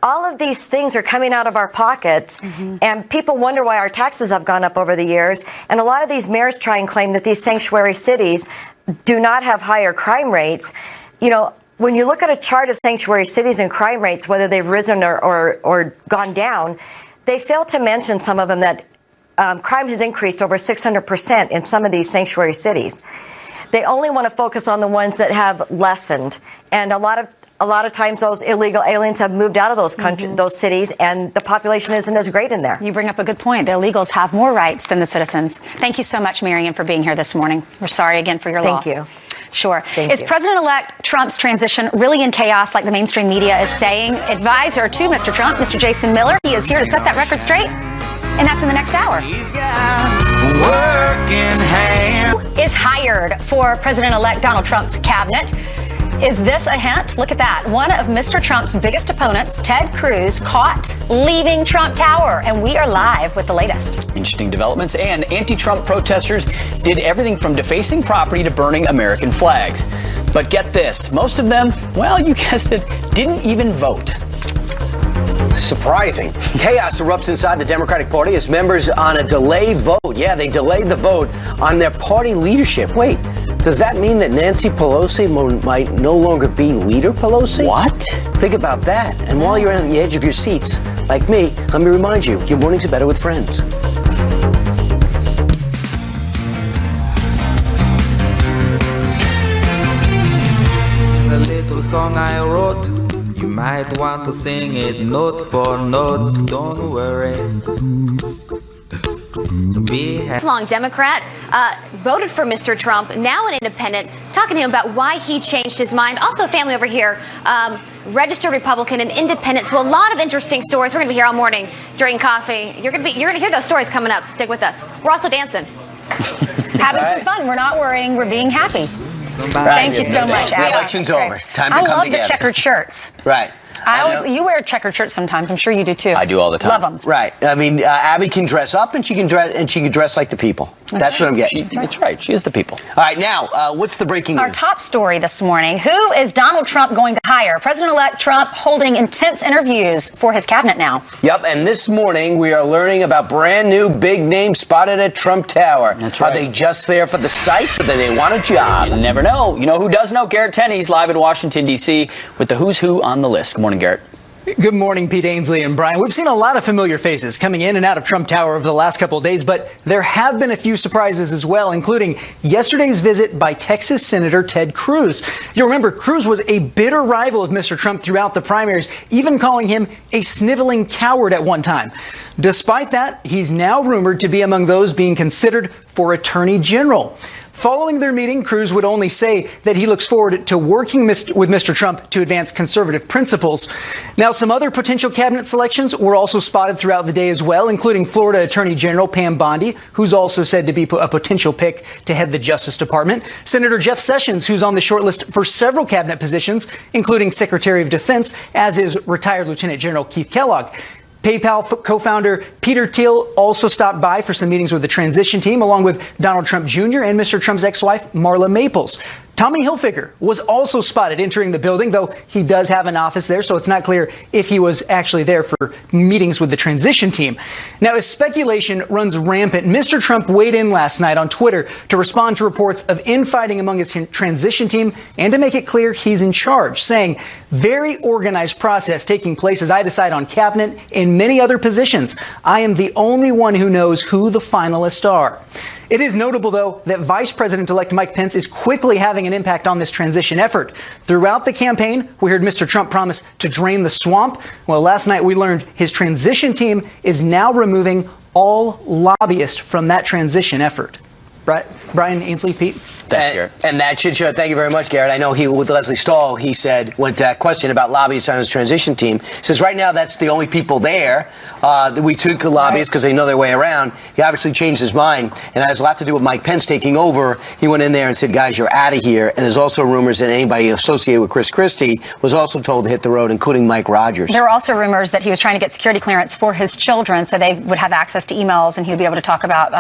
All of these things are coming out of our pockets, and people wonder why our taxes have gone up over the years. And a lot of these mayors try and claim that these sanctuary cities do not have higher crime rates. When you look at a chart of sanctuary cities and crime rates, whether they've risen or gone down, they fail to mention some of them that crime has increased over 600% in some of these sanctuary cities. They only want to focus on the ones that have lessened, and a lot of times those illegal aliens have moved out of those those cities, and the population isn't as great in there. You bring up a good point. The illegals have more rights than the citizens. Thank you so much, Marian, for being here this morning. We're sorry again for your loss. Thank you. Sure. Thank Is you. President-elect Trump's transition really in chaos like the mainstream media is saying? Advisor to Mr. Trump, Mr. Jason Miller, he is here to set that record straight. And that's in the next hour. Who is hired for President-elect Donald Trump's cabinet? Is this a hint? Look at that. One of Mr. Trump's biggest opponents, Ted Cruz, caught leaving Trump Tower. And we are live with the latest. Interesting developments. And anti-Trump protesters did everything from defacing property to burning American flags. But get this, most of them, well, you guessed it, didn't even vote. Surprising. Chaos erupts inside the Democratic Party as members on a delay vote. Yeah, they delayed the vote on their party leadership. Wait, does that mean that Nancy Pelosi might no longer be Leader Pelosi? What? Think about that. And while you're on the edge of your seats, like me, let me remind you, your mornings are better with friends. The little song I wrote, you might want to sing it note for note. Don't worry. Long Democrat, voted for Mr. Trump, now an independent, talking to him about why he changed his mind. Also a family over here, registered Republican and independent. So a lot of interesting stories. We're going to be here all morning during coffee. You're going to hear those stories coming up, so stick with us. We're also dancing. Having some fun. We're not worrying. We're being happy. Thank you so much, Abby. The election's over. Time to I come love together. the checkered shirts. Right. You wear checkered shirts sometimes. I'm sure you do too. I do all the time. Love them. Right. I mean, Abby can dress up, and she can dress like the people. That's what I'm getting. That's right. She is the people. All right. Now, what's the breaking news? Our top story this morning: who is Donald Trump going to hire? President-elect Trump holding intense interviews for his cabinet now. Yep. And this morning we are learning about brand new big names spotted at Trump Tower. That's right. Are they just there for the sights, or do they want a job? You never know. You know who does know? Garrett Tenney's live in Washington, D.C. with the who's who on the list. Good morning, Garrett. Good morning, Pete Ainsley and Brian. We've seen a lot of familiar faces coming in and out of Trump Tower over the last couple of days, but there have been a few surprises as well, including yesterday's visit by Texas Senator Ted Cruz. You'll remember Cruz was a bitter rival of Mr. Trump throughout the primaries, even calling him a sniveling coward at one time. Despite that, he's now rumored to be among those being considered for Attorney General. Following their meeting, Cruz would only say that he looks forward to working with Mr. Trump to advance conservative principles. Now, some other potential cabinet selections were also spotted throughout the day as well, including Florida Attorney General Pam Bondi, who's also said to be a potential pick to head the Justice Department, Senator Jeff Sessions, who's on the short list for several cabinet positions, including Secretary of Defense, as is retired Lieutenant General Keith Kellogg. PayPal co-founder Peter Thiel also stopped by for some meetings with the transition team, along with Donald Trump Jr. and Mr. Trump's ex-wife, Marla Maples. Tommy Hilfiger was also spotted entering the building, though he does have an office there, so it's not clear if he was actually there for meetings with the transition team. Now, as speculation runs rampant, Mr. Trump weighed in last night on Twitter to respond to reports of infighting among his transition team and to make it clear he's in charge, saying, "Very organized process taking place as I decide on cabinet and many other positions. I am the only one who knows who the finalists are." It is notable, though, that Vice President-elect Mike Pence is quickly having an impact on this transition effort. Throughout the campaign, we heard Mr. Trump promise to drain the swamp. Well, last night we learned his transition team is now removing all lobbyists from that transition effort. Brian, Ainsley, Pete? Thanks, Garrett. And that should show. Thank you very much, Garrett. I know with Leslie Stahl, he said, with that question about lobbyists on his transition team, says right now that's the only people there. We took lobbyists because they know their way around. He obviously changed his mind, and it has a lot to do with Mike Pence taking over. He went in there and said, guys, you're out of here. And there's also rumors that anybody associated with Chris Christie was also told to hit the road, including Mike Rogers. There were also rumors that he was trying to get security clearance for his children so they would have access to emails and he would be able to talk about,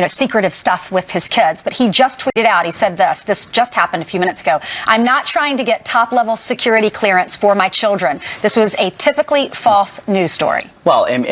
secretive stuff with his kids, but he just tweeted out, he said this just happened a few minutes ago. I'm not trying to get top-level security clearance for my children. This was a typically false news story. Well, and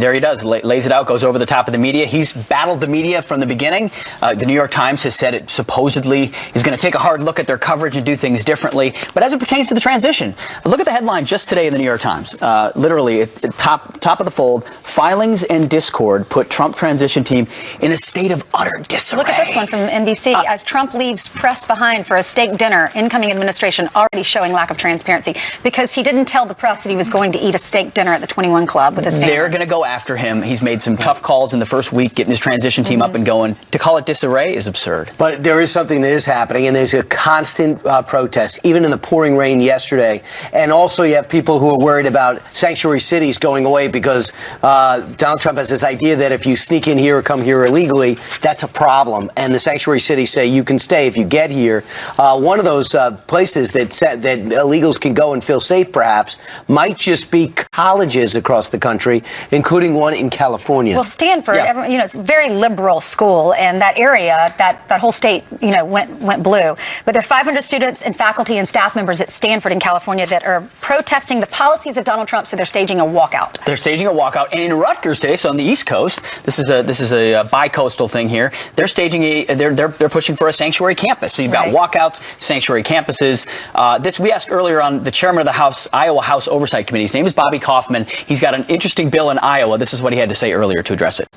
there he does, lays it out, goes over the top of the media. He's battled the media from the beginning. The New York Times has said it supposedly is going to take a hard look at their coverage and do things differently. But as it pertains to the transition, look at the headline just today in the New York Times. Literally, top of the fold, filings and discord put Trump transition team in a state of utter disarray. Look at this one from NBC. As Trump leaves pressed behind for a steak dinner, incoming administration already showing lack of transparency because he didn't tell the press that he was going to eat a steak dinner at the 21 Club with his family. They're going to go after him. He's made some tough calls in the first week, getting his transition team up and going. To call it disarray is absurd. But there is something that is happening, and there's a constant protest, even in the pouring rain yesterday. And also you have people who are worried about sanctuary cities going away because Donald Trump has this idea that if you sneak in here or come here illegally, that's a problem. And the sanctuary cities say you can stay if you get here. One of those places that illegals can go and feel safe, perhaps, might just be colleges across the country, including one in California. Well, Stanford, it's a very liberal school, and that area, that whole state, went blue. But there are 500 students and faculty and staff members at Stanford in California that are protesting the policies of Donald Trump, so they're staging a walkout. They're staging a walkout, and in Rutgers today, so on the East Coast, this is a bi-coastal thing here. They're staging they're pushing for a sanctuary campus. So you've got walkouts, sanctuary campuses. We asked earlier on the chairman of the Iowa House Oversight Committee. His name is Bobby Kaufman. He's got an interesting bill in Iowa. This is what he had to say earlier to address it.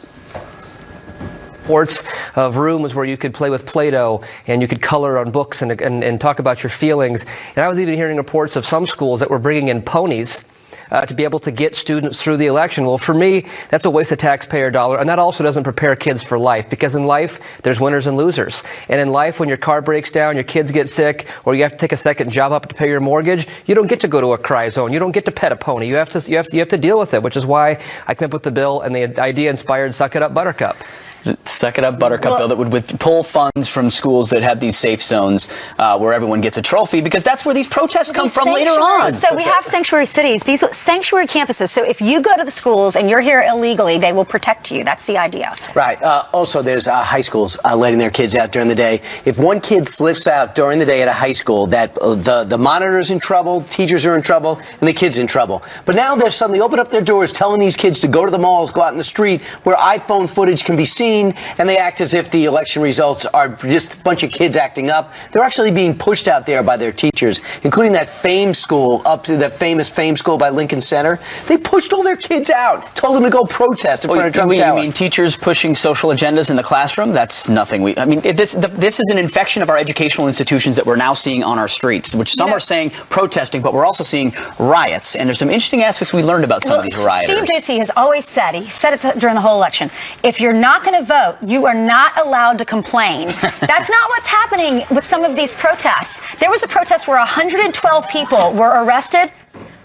Reports of rooms where you could play with Play-Doh and you could color on books and talk about your feelings. And I was even hearing reports of some schools that were bringing in ponies to be able to get students through the election. Well, for me, that's a waste of taxpayer dollar, and that also doesn't prepare kids for life, because in life, there's winners and losers. And in life, when your car breaks down, your kids get sick, or you have to take a second job up to pay your mortgage, you don't get to go to a cry zone. You don't get to pet a pony. You have to deal with it, which is why I came up with the bill, and the idea inspired Suck It Up, Buttercup. Suck It Up Buttercup bill that would pull funds from schools that have these safe zones where everyone gets a trophy, because that's where these protests come from later on. So we have sanctuary cities, these sanctuary campuses. So if you go to the schools and you're here illegally, they will protect you. That's the idea. Right. Also, there's high schools letting their kids out during the day. If one kid slips out during the day at a high school, that the monitor's in trouble, teachers are in trouble, and the kid's in trouble. But now they're suddenly open up their doors, telling these kids to go to the malls, go out in the street where iPhone footage can be seen, and they act as if the election results are just a bunch of kids acting up. They're actually being pushed out there by their teachers, including that FAME school, up to that famous FAME school by Lincoln Center. They pushed all their kids out, told them to go protest in front of Trump Tower. You mean teachers pushing social agendas in the classroom? That's nothing. This is an infection of our educational institutions that we're now seeing on our streets, which some are saying protesting, but we're also seeing riots. And there's some interesting aspects we learned about some of these rioters. Steve Doocy has always said, he said it during the whole election, if you're not going to vote, you are not allowed to complain. That's not what's happening with some of these protests. There was a protest where 112 people were arrested.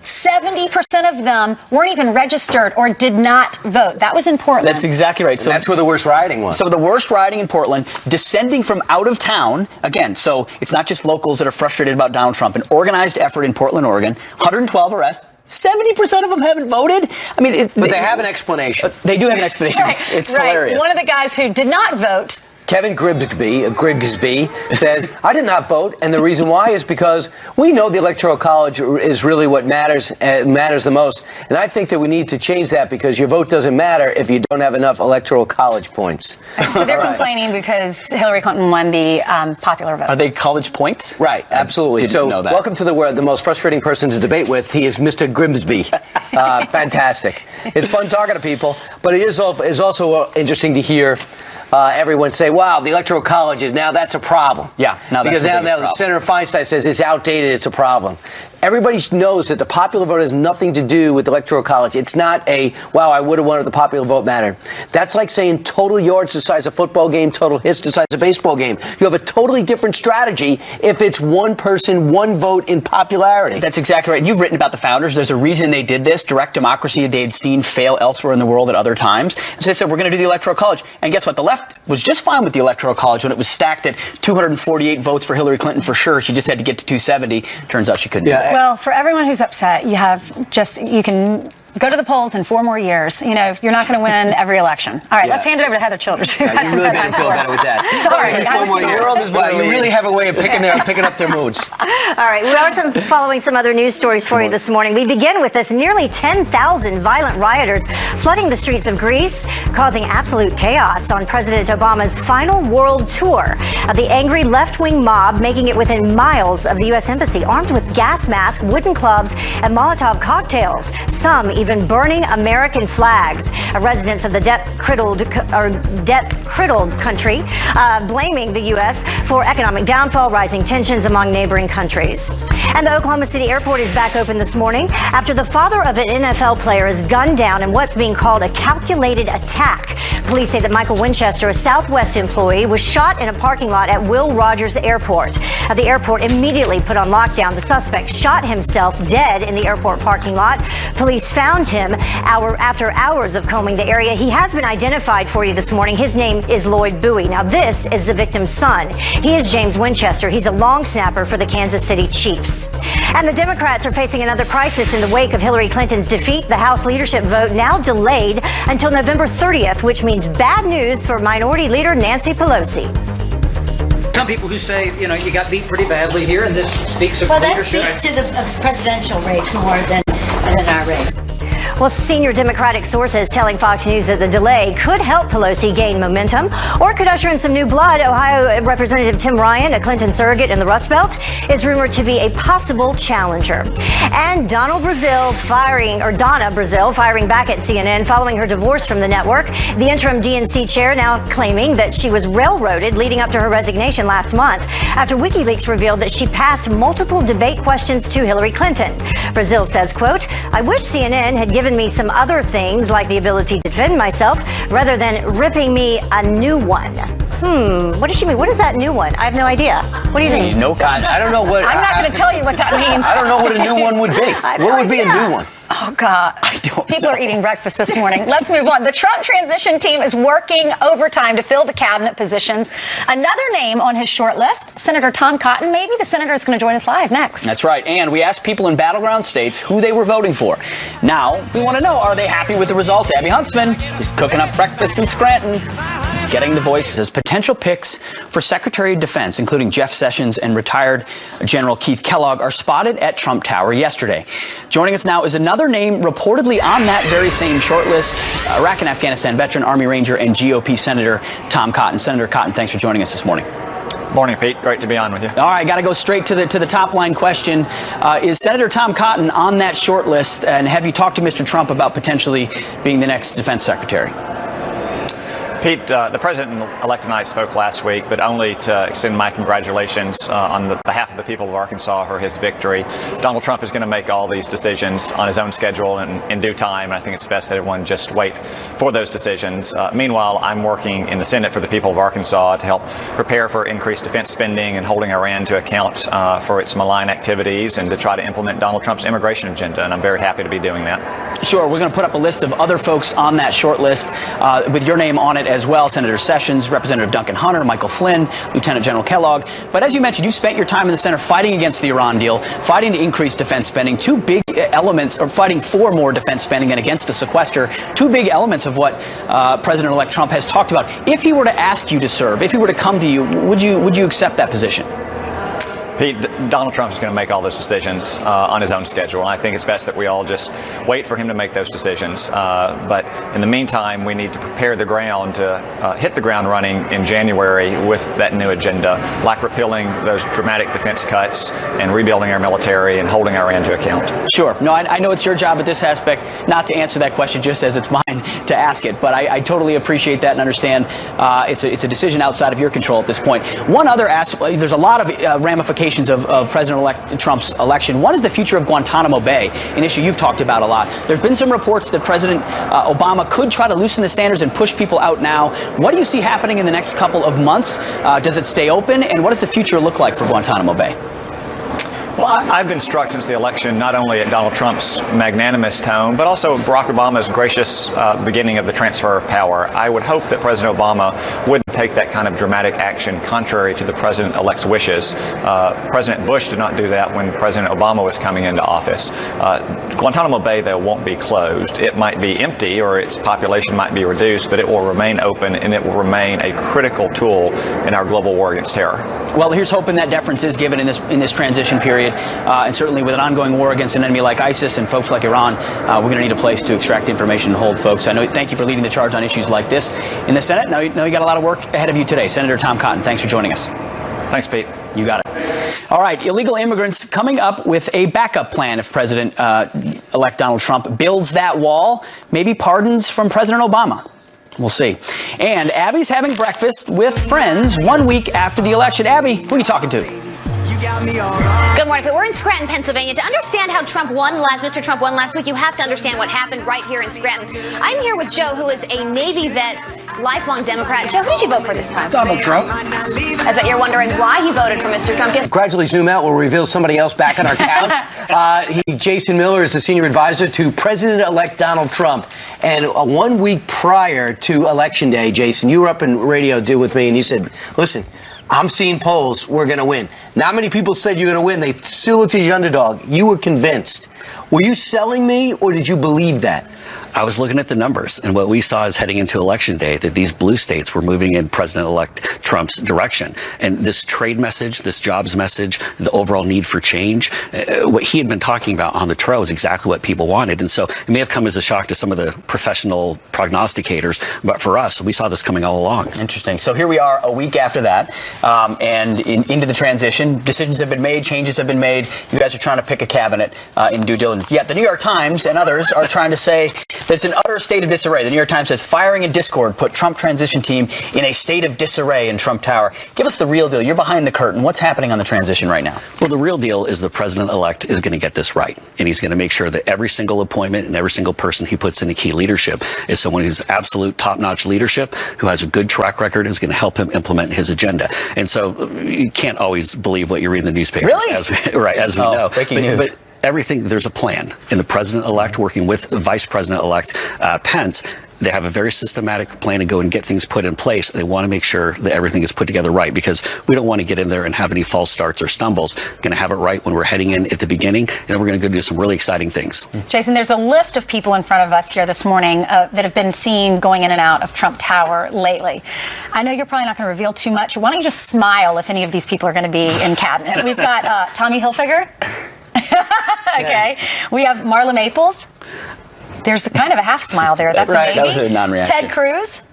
70% of them weren't even registered or did not vote. That was in Portland. That's exactly right. So that's where the worst rioting was. So the worst rioting in Portland, descending from out of town, again, so it's not just locals that are frustrated about Donald Trump. An organized effort in Portland, Oregon, 112 arrests. 70% of them haven't voted. But they have an explanation. They do have an explanation. Right, it's hilarious. One of the guys who did not vote, Kevin Grigsby says, I did not vote, and the reason why is because we know the Electoral College is really what matters the most, and I think that we need to change that because your vote doesn't matter if you don't have enough Electoral College points. So they're complaining because Hillary Clinton won the popular vote. Are they college points? Right, absolutely. So welcome to the world, the most frustrating person to debate with. He is Mr. Grimsby. Fantastic. It's fun talking to people, but it is also interesting to hear everyone say, wow, the Electoral College that's a problem. Yeah, because now Senator Feinstein says it's outdated, it's a problem. Everybody knows that the popular vote has nothing to do with the Electoral College. It's not wow, I would have won if the popular vote mattered. That's like saying total yards the size of a football game, total hits the size of a baseball game. You have a totally different strategy if it's one person, one vote in popularity. That's exactly right. You've written about the founders. There's a reason they did this. Direct democracy they had seen fail elsewhere in the world at other times. So they said, we're going to do the Electoral College. And guess what? The left was just fine with the Electoral College when it was stacked at 248 votes for Hillary Clinton for sure. She just had to get to 270. Turns out she couldn't do it. Well, for everyone who's upset, you can Go to the polls in 4 more years. You know, you're not going to win every election. All right, let's hand it over to Heather Childers. Who has You some really better didn't feel reports. better with that. Sorry. Wow, you really have a way of picking up their moods. All right, we are following some other news stories for you this morning. We begin with this: nearly 10,000 violent rioters flooding the streets of Greece, causing absolute chaos on President Obama's final world tour. The angry left-wing mob making it within miles of the U.S. Embassy, armed with gas masks, wooden clubs, and Molotov cocktails, some even burning American flags. Residents of the debt-criddled country blaming the U.S. for economic downfall, rising tensions among neighboring countries. And the Oklahoma City airport is back open this morning after the father of an NFL player is gunned down in what's being called a calculated attack. Police say that Michael Winchester, a Southwest employee, was shot in a parking lot at Will Rogers Airport. The airport immediately put on lockdown. The suspect shot himself dead in the airport parking lot. Police found him after hours of combing the area. He has been identified for you this morning. His name is Lloyd Bowie. Now, this is the victim's son. He is James Winchester. He's a long snapper for the Kansas City Chiefs. And the Democrats are facing another crisis in the wake of Hillary Clinton's defeat. The House leadership vote now delayed until November 30th, which means bad news for Minority Leader Nancy Pelosi. Some people who say, you know, you got beat pretty badly here, and this speaks of leadership. Well, that speaks to the presidential race more than our race. Well, senior Democratic sources telling Fox News that the delay could help Pelosi gain momentum or could usher in some new blood. Ohio Representative Tim Ryan, a Clinton surrogate in the Rust Belt, is rumored to be a possible challenger. And Donna Brazile firing back at CNN following her divorce from the network. The interim DNC chair now claiming that she was railroaded leading up to her resignation last month after WikiLeaks revealed that she passed multiple debate questions to Hillary Clinton. Brazile says, quote, "I wish CNN had given me some other things like the ability to defend myself rather than ripping me a new one." What does she mean? What is that new one? I have no idea. What do you think? No comment. I don't know what. I'm not going to tell you what that means. I don't know what a new one would be. What would be a new one? Oh, God. People are eating breakfast this morning. Let's move on. The Trump transition team is working overtime to fill the cabinet positions. Another name on his short list, Senator Tom Cotton. Maybe the senator is going to join us live next. That's right. And we asked people in battleground states who they were voting for. Now, we want to know, are they happy with the results? Abby Huntsman is cooking up breakfast in Scranton, getting the voices. Potential picks for Secretary of Defense, including Jeff Sessions and retired General Keith Kellogg, are spotted at Trump Tower yesterday. Joining us now is another name reportedly on that very same shortlist, Iraq and Afghanistan veteran, Army Ranger, and GOP Senator Tom Cotton. Senator Cotton, thanks for joining us this morning. Morning, Pete. Great to be on with you. All right, got to go straight to the top line question. Is Senator Tom Cotton on that short list, and have you talked to Mr. Trump about potentially being the next defense secretary? Pete, the President-elect and I spoke last week, but only to extend my congratulations on behalf of the people of Arkansas for his victory. Donald Trump is going to make all these decisions on his own schedule and in due time, and I think it's best that everyone just wait for those decisions. Meanwhile, I'm working in the Senate for the people of Arkansas to help prepare for increased defense spending and holding Iran to account for its malign activities and to try to implement Donald Trump's immigration agenda, and I'm very happy to be doing that. Sure. We're going to put up a list of other folks on that short list with your name on it as well. Senator Sessions, Representative Duncan Hunter, Michael Flynn, Lieutenant General Kellogg. But as you mentioned, you spent your time in the Senate fighting against the Iran deal, fighting to increase defense spending, two big elements, or fighting for more defense spending than against the sequester, two big elements of what President-elect Trump has talked about. If he were to ask you to serve, if he were to come to you, would you accept that position? Pete, Donald Trump is going to make all those decisions on his own schedule, and I think it's best that we all just wait for him to make those decisions. But in the meantime, we need to prepare the ground to hit the ground running in January with that new agenda, like repealing those dramatic defense cuts and rebuilding our military and holding Iran to account. Sure. No, I know it's your job at this aspect not to answer that question just as it's mine to ask it, but I totally appreciate that and understand it's a decision outside of your control at this point. One other aspect, there's a lot of ramifications of President-elect Trump's election. One is the future of Guantanamo Bay, an issue you've talked about a lot. There's been some reports that President Obama could try to loosen the standards and push people out now. What do you see happening in the next couple of months? Does it stay open? And what does the future look like for Guantanamo Bay? Well, I've been struck since the election not only at Donald Trump's magnanimous tone, but also Barack Obama's gracious beginning of the transfer of power. I would hope that President Obama wouldn't take that kind of dramatic action contrary to the president-elect's wishes. President Bush did not do that when President Obama was coming into office. Guantanamo Bay, though, won't be closed. It might be empty or its population might be reduced, but it will remain open and it will remain a critical tool in our global war against terror. Well, here's hoping that deference is given in this transition period, and certainly with an ongoing war against an enemy like ISIS and folks like Iran, we're going to need a place to extract information and hold folks. I know. Thank you for leading the charge on issues like this in the Senate. Now you got a lot of work ahead of you today. Senator Tom Cotton, thanks for joining us. Thanks, Pete. You got it. All right, illegal immigrants coming up with a backup plan if President-elect Donald Trump builds that wall, maybe pardons from President Obama. We'll see. And Abby's having breakfast with friends 1 week after the election. Abby, who are you talking to? Good morning. We're in Scranton, Pennsylvania. To understand how Mr. Trump won last week, you have to understand what happened right here in Scranton. I'm here with Joe, who is a Navy vet, lifelong Democrat. Joe, who did you vote for this time? Donald Trump. I bet you're wondering why he voted for Mr. Trump. Gradually zoom out. We'll reveal somebody else back on our couch. Jason Miller is the senior advisor to President-elect Donald Trump. And 1 week prior to Election Day, Jason, you were up in Radio Do with me, and you said, listen, I'm seeing polls. We're going to win. Not many people said you're going to win. They still looked at the underdog. You were convinced. Were you selling me, or did you believe that? I was looking at the numbers, and what we saw is heading into Election Day that these blue states were moving in President-elect Trump's direction. And this trade message, this jobs message, the overall need for change, what he had been talking about on the trail was exactly what people wanted. And so it may have come as a shock to some of the professional prognosticators, but for us, we saw this coming all along. Interesting. So here we are a week after that, and into the transition. Decisions have been made, changes have been made. You guys are trying to pick a cabinet in due diligence. Yet the New York Times and others are trying to say that it's an utter state of disarray. The New York Times says firing and discord put Trump transition team in a state of disarray in Trump Tower. Give us the real deal. You're behind the curtain. What's happening on the transition right now? Well, the real deal is the president-elect is going to get this right. And he's going to make sure that every single appointment and every single person he puts into key leadership is someone who's absolute top-notch leadership, who has a good track record, is going to help him implement his agenda. And so you can't always believe what you read in the newspapers. Really? As we know. Breaking news. But everything, there's a plan. And the president-elect working with Vice President-elect Pence, they have a very systematic plan to go and get things put in place. They want to make sure that everything is put together right, because we don't want to get in there and have any false starts or stumbles. Going to have it right when we're heading in at the beginning, and then we're going to go do some really exciting things. Jason, there's a list of people in front of us here this morning that have been seen going in and out of Trump Tower lately. I know you're probably not going to reveal too much. Why don't you just smile if any of these people are going to be in cabinet? We've got Tommy Hilfiger. Okay. We have Marla Maples. There's kind of a half smile there. That's right. A that was a non-reaction. Ted Cruz.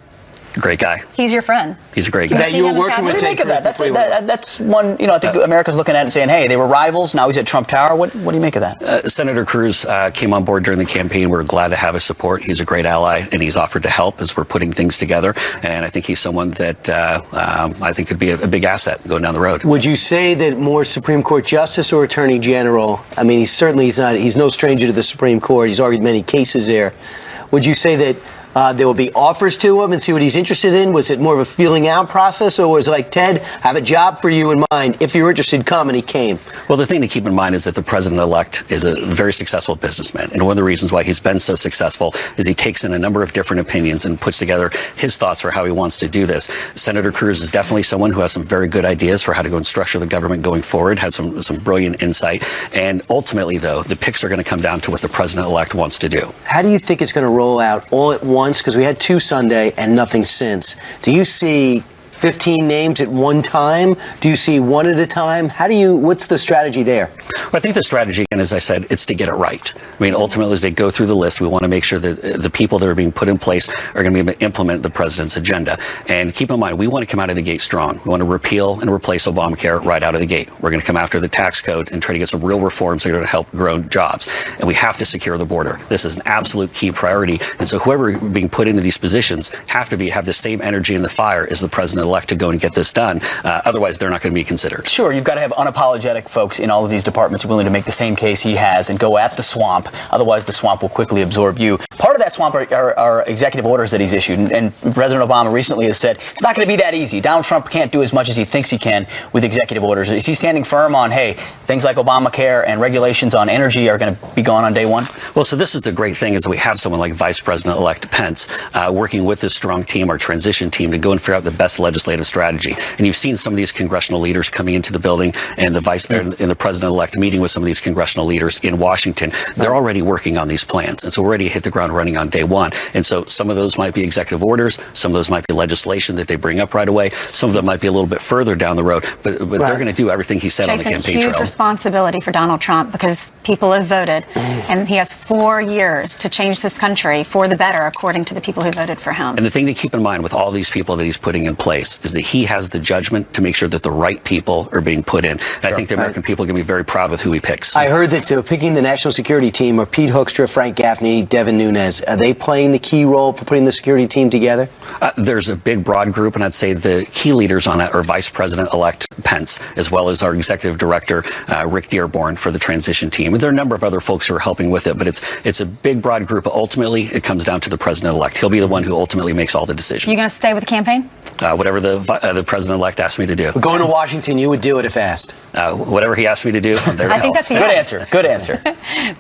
Great guy. He's your friend. He's a great guy. That you were working with Ted Ted Cruz. That's one, I think America's looking at it and saying, hey, they were rivals. Now he's at Trump Tower. What do you make of that? Senator Cruz came on board during the campaign. We're glad to have his support. He's a great ally, and he's offered to help as we're putting things together. And I think he's someone that I think could be a big asset going down the road. Would you say that more Supreme Court Justice or Attorney General? I mean, he's no stranger to the Supreme Court. He's argued many cases there. Would you say that there will be offers to him and see what he's interested in? Was it more of a feeling out process, or was it like, Ted, I have a job for you in mind. If you're interested, come, and he came? Well, the thing to keep in mind is that the president-elect is a very successful businessman. And one of the reasons why he's been so successful is he takes in a number of different opinions and puts together his thoughts for how he wants to do this. Senator Cruz is definitely someone who has some very good ideas for how to go and structure the government going forward, has some brilliant insight. And ultimately, though, the picks are going to come down to what the president-elect wants to do. How do you think it's going to roll out all at once? Because we had 2 Sunday and nothing since. Do you see 15 names at one time? Do you see one at a time? What's the strategy there? Well, I think the strategy, again, as I said, it's to get it right. I mean, ultimately, as they go through the list, we want to make sure that the people that are being put in place are going to be able to implement the president's agenda. And keep in mind, we want to come out of the gate strong. We want to repeal and replace Obamacare right out of the gate. We're going to come after the tax code and try to get some real reforms that are going to help grow jobs. And we have to secure the border. This is an absolute key priority. And so whoever being put into these positions have the same energy in the fire as the president-elect to go and get this done. Otherwise, they're not going to be considered. Sure, you've got to have unapologetic folks in all of these departments willing to make the same case he has and go at the swamp. Otherwise, the swamp will quickly absorb you. part of that swamp are executive orders that he's issued. And President Obama recently has said it's not going to be that easy. Donald Trump can't do as much as he thinks he can with executive orders. Is he standing firm on, hey, things like Obamacare and regulations on energy are going to be gone on day one? Well, so this is the great thing is that we have someone like Vice President-elect Pence working with this strong team, our transition team, to go and figure out the best legislative strategy. And you've seen some of these congressional leaders coming into the building and the President-elect meeting with some of these congressional leaders in Washington. They're already working on these plans. And so we're ready to hit the ground running on day one. And so some of those might be executive orders. Some of those might be legislation that they bring up right away. Some of them might be a little bit further down the road. But they're going to do everything he said on the campaign trail. Huge responsibility for Donald Trump because people have voted. And he has 4 years to change this country for the better, according to the people who voted for him. And the thing to keep in mind with all these people that he's putting in place is that he has the judgment to make sure that the right people are being put in. And I think the American people are going to be very proud with who he picks. I heard that picking the national security team are Pete Hoekstra, Frank Gaffney, Devin Nunes. Are they playing the key role for putting the security team together? There's a big, broad group, and I'd say the key leaders on it are Vice President-elect Pence, as well as our Executive Director, Rick Dearborn, for the transition team. And there are a number of other folks who are helping with it, but it's a big, broad group. Ultimately, it comes down to the President-elect. He'll be the one who ultimately makes all the decisions. You going to stay with the campaign? Whatever the President-elect asked me to do. Going to Washington, you would do it if asked. Whatever he asked me to do, I'm there to I think that's a Good yes. answer. Good answer.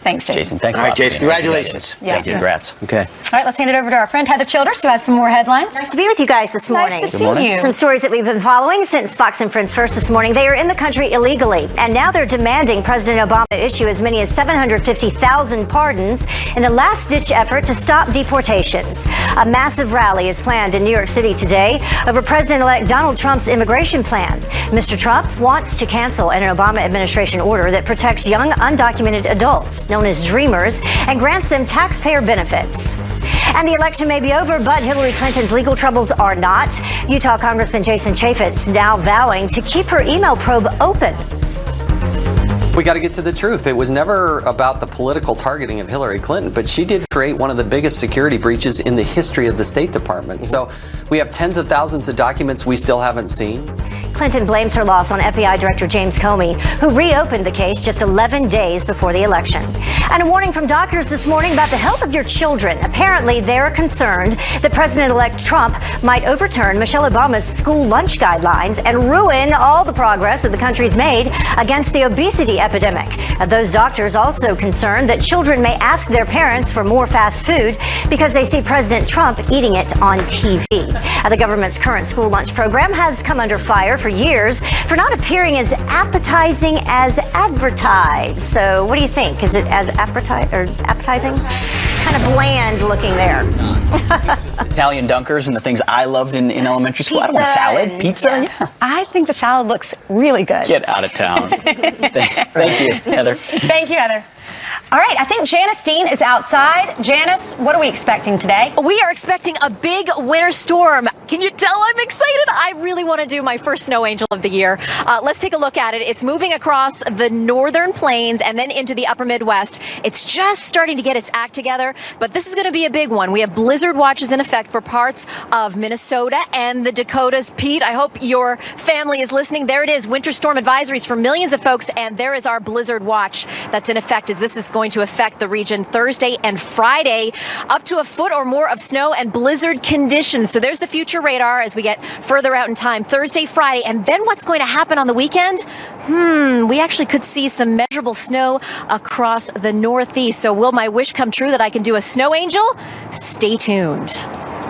Thanks, Jason. Jason, thanks a All lot. right, Jason, congratulations. Yeah. Thank you. Congrats. Okay. All right, let's hand it over to our friend Heather Childers, who has some more headlines. Nice to be with you guys this morning. Nice to see you. Some stories that we've been following since Fox and Friends first this morning. They are in the country illegally, and now they're demanding President Obama issue as many as 750,000 pardons in a last-ditch effort to stop deportations. A massive rally is planned in New York City today over President-elect Donald Trump's immigration plan. Mr. Trump wants to cancel an Obama administration order that protects young undocumented adults, known as Dreamers, and grants them taxpayer benefits. And the election may be over, but Hillary Clinton's legal troubles are not. Utah Congressman Jason Chaffetz now vowing to keep her email probe open. We got to get to the truth. It was never about the political targeting of Hillary Clinton, but she did create one of the biggest security breaches in the history of the State Department. So we have tens of thousands of documents we still haven't seen. Clinton blames her loss on FBI Director James Comey, who reopened the case just 11 days before the election. And a warning from doctors this morning about the health of your children. Apparently, they're concerned that President-elect Trump might overturn Michelle Obama's school lunch guidelines and ruin all the progress that the country's made against the obesity epidemic. Those doctors also concerned that children may ask their parents for more fast food because they see President Trump eating it on TV. The government's current school lunch program has come under fire for years for not appearing as appetizing as advertised. So what do you think? Is it as appetizing? Kind of bland looking there. Italian dunkers and the things I loved in elementary school. Pizza I don't want a salad. Pizza? yeah. I think the salad looks really good. Get out of town. Thank you, Heather. Thank you, Heather. All right, I think Janice Dean is outside. Janice, what are we expecting today? We are expecting a big winter storm. Can you tell I'm excited? I really want to do my first snow angel of the year. Let's take a look at it. It's moving across the northern plains and then into the upper Midwest. It's just starting to get its act together, but this is going to be a big one. We have blizzard watches in effect for parts of Minnesota and the Dakotas. Pete, I hope your family is listening. There it is, winter storm advisories for millions of folks, and there is our blizzard watch that's in effect as this is going to affect the region Thursday and Friday. Up to a foot or more of snow and blizzard conditions. So there's the future radar as we get further out in time. Thursday, Friday, and then what's going to happen on the weekend? We actually could see some measurable snow across the Northeast. So will my wish come true that I can do a snow angel? Stay tuned.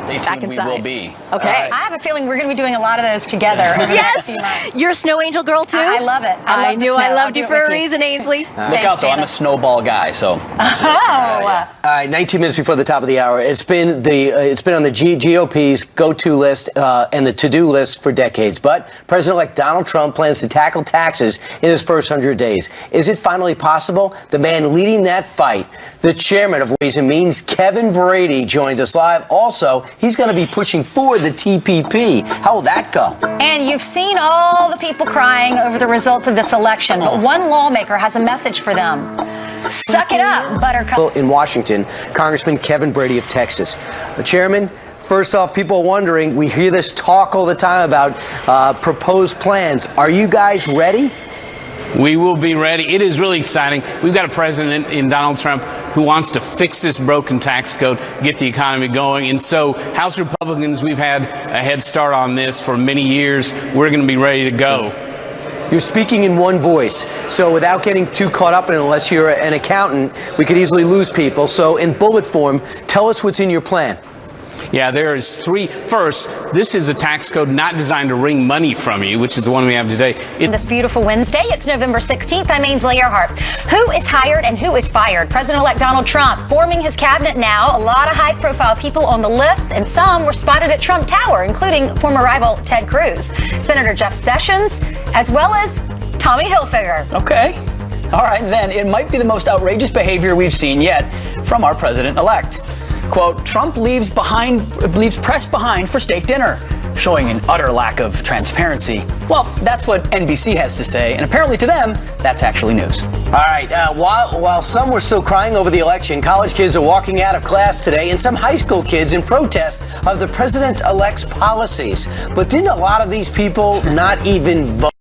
Stay tuned, Back we inside. will be. Okay. I have a feeling we're going to be doing a lot of those together. Over the next few months. You're a snow angel girl too? I love it. I knew I loved you for a reason. reason, Ainsley. Look out, though. I'm a snowball guy, so. All right, 19 minutes before the top of the hour. It's been on the GOP's go-to list and the to-do list for decades. But President-elect Donald Trump plans to tackle taxes in his first 100 days. Is it finally possible? The man leading that fight, the chairman of Ways and Means, Kevin Brady, joins us live. Also, he's going to be pushing forward the TPP. How will that go? And you've seen all the people crying over the results of this election, but one lawmaker has a message for them. Suck it up, Buttercup. In Washington, Congressman Kevin Brady of Texas. Chairman, first off, people are wondering, we hear this talk all the time about proposed plans. Are you guys ready? We will be ready. It is really exciting. We've got a president in Donald Trump who wants to fix this broken tax code, get the economy going. And so House Republicans, we've had a head start on this for many years. We're going to be ready to go. You're speaking in one voice, so without getting too caught up in it, unless you're an accountant, we could easily lose people. So in bullet form, tell us what's in your plan. Yeah, there is three. First, this is a tax code not designed to wring money from you, which is the one we have today. This beautiful Wednesday, it's November 16th. I'm Ainsley Earhart. Who is hired and who is fired? President-elect Donald Trump forming his cabinet now. A lot of high-profile people on the list, and some were spotted at Trump Tower, including former rival Ted Cruz, Senator Jeff Sessions, as well as Tommy Hilfiger. Okay. All right, then. It might be the most outrageous behavior we've seen yet from our president-elect. Quote, Trump leaves press behind for steak dinner, showing an utter lack of transparency. Well, that's what NBC has to say, and apparently to them, that's actually news. All right, while some were still crying over the election, college kids are walking out of class today, and some high school kids in protest of the president-elect's policies. But didn't a lot of these people not even vote?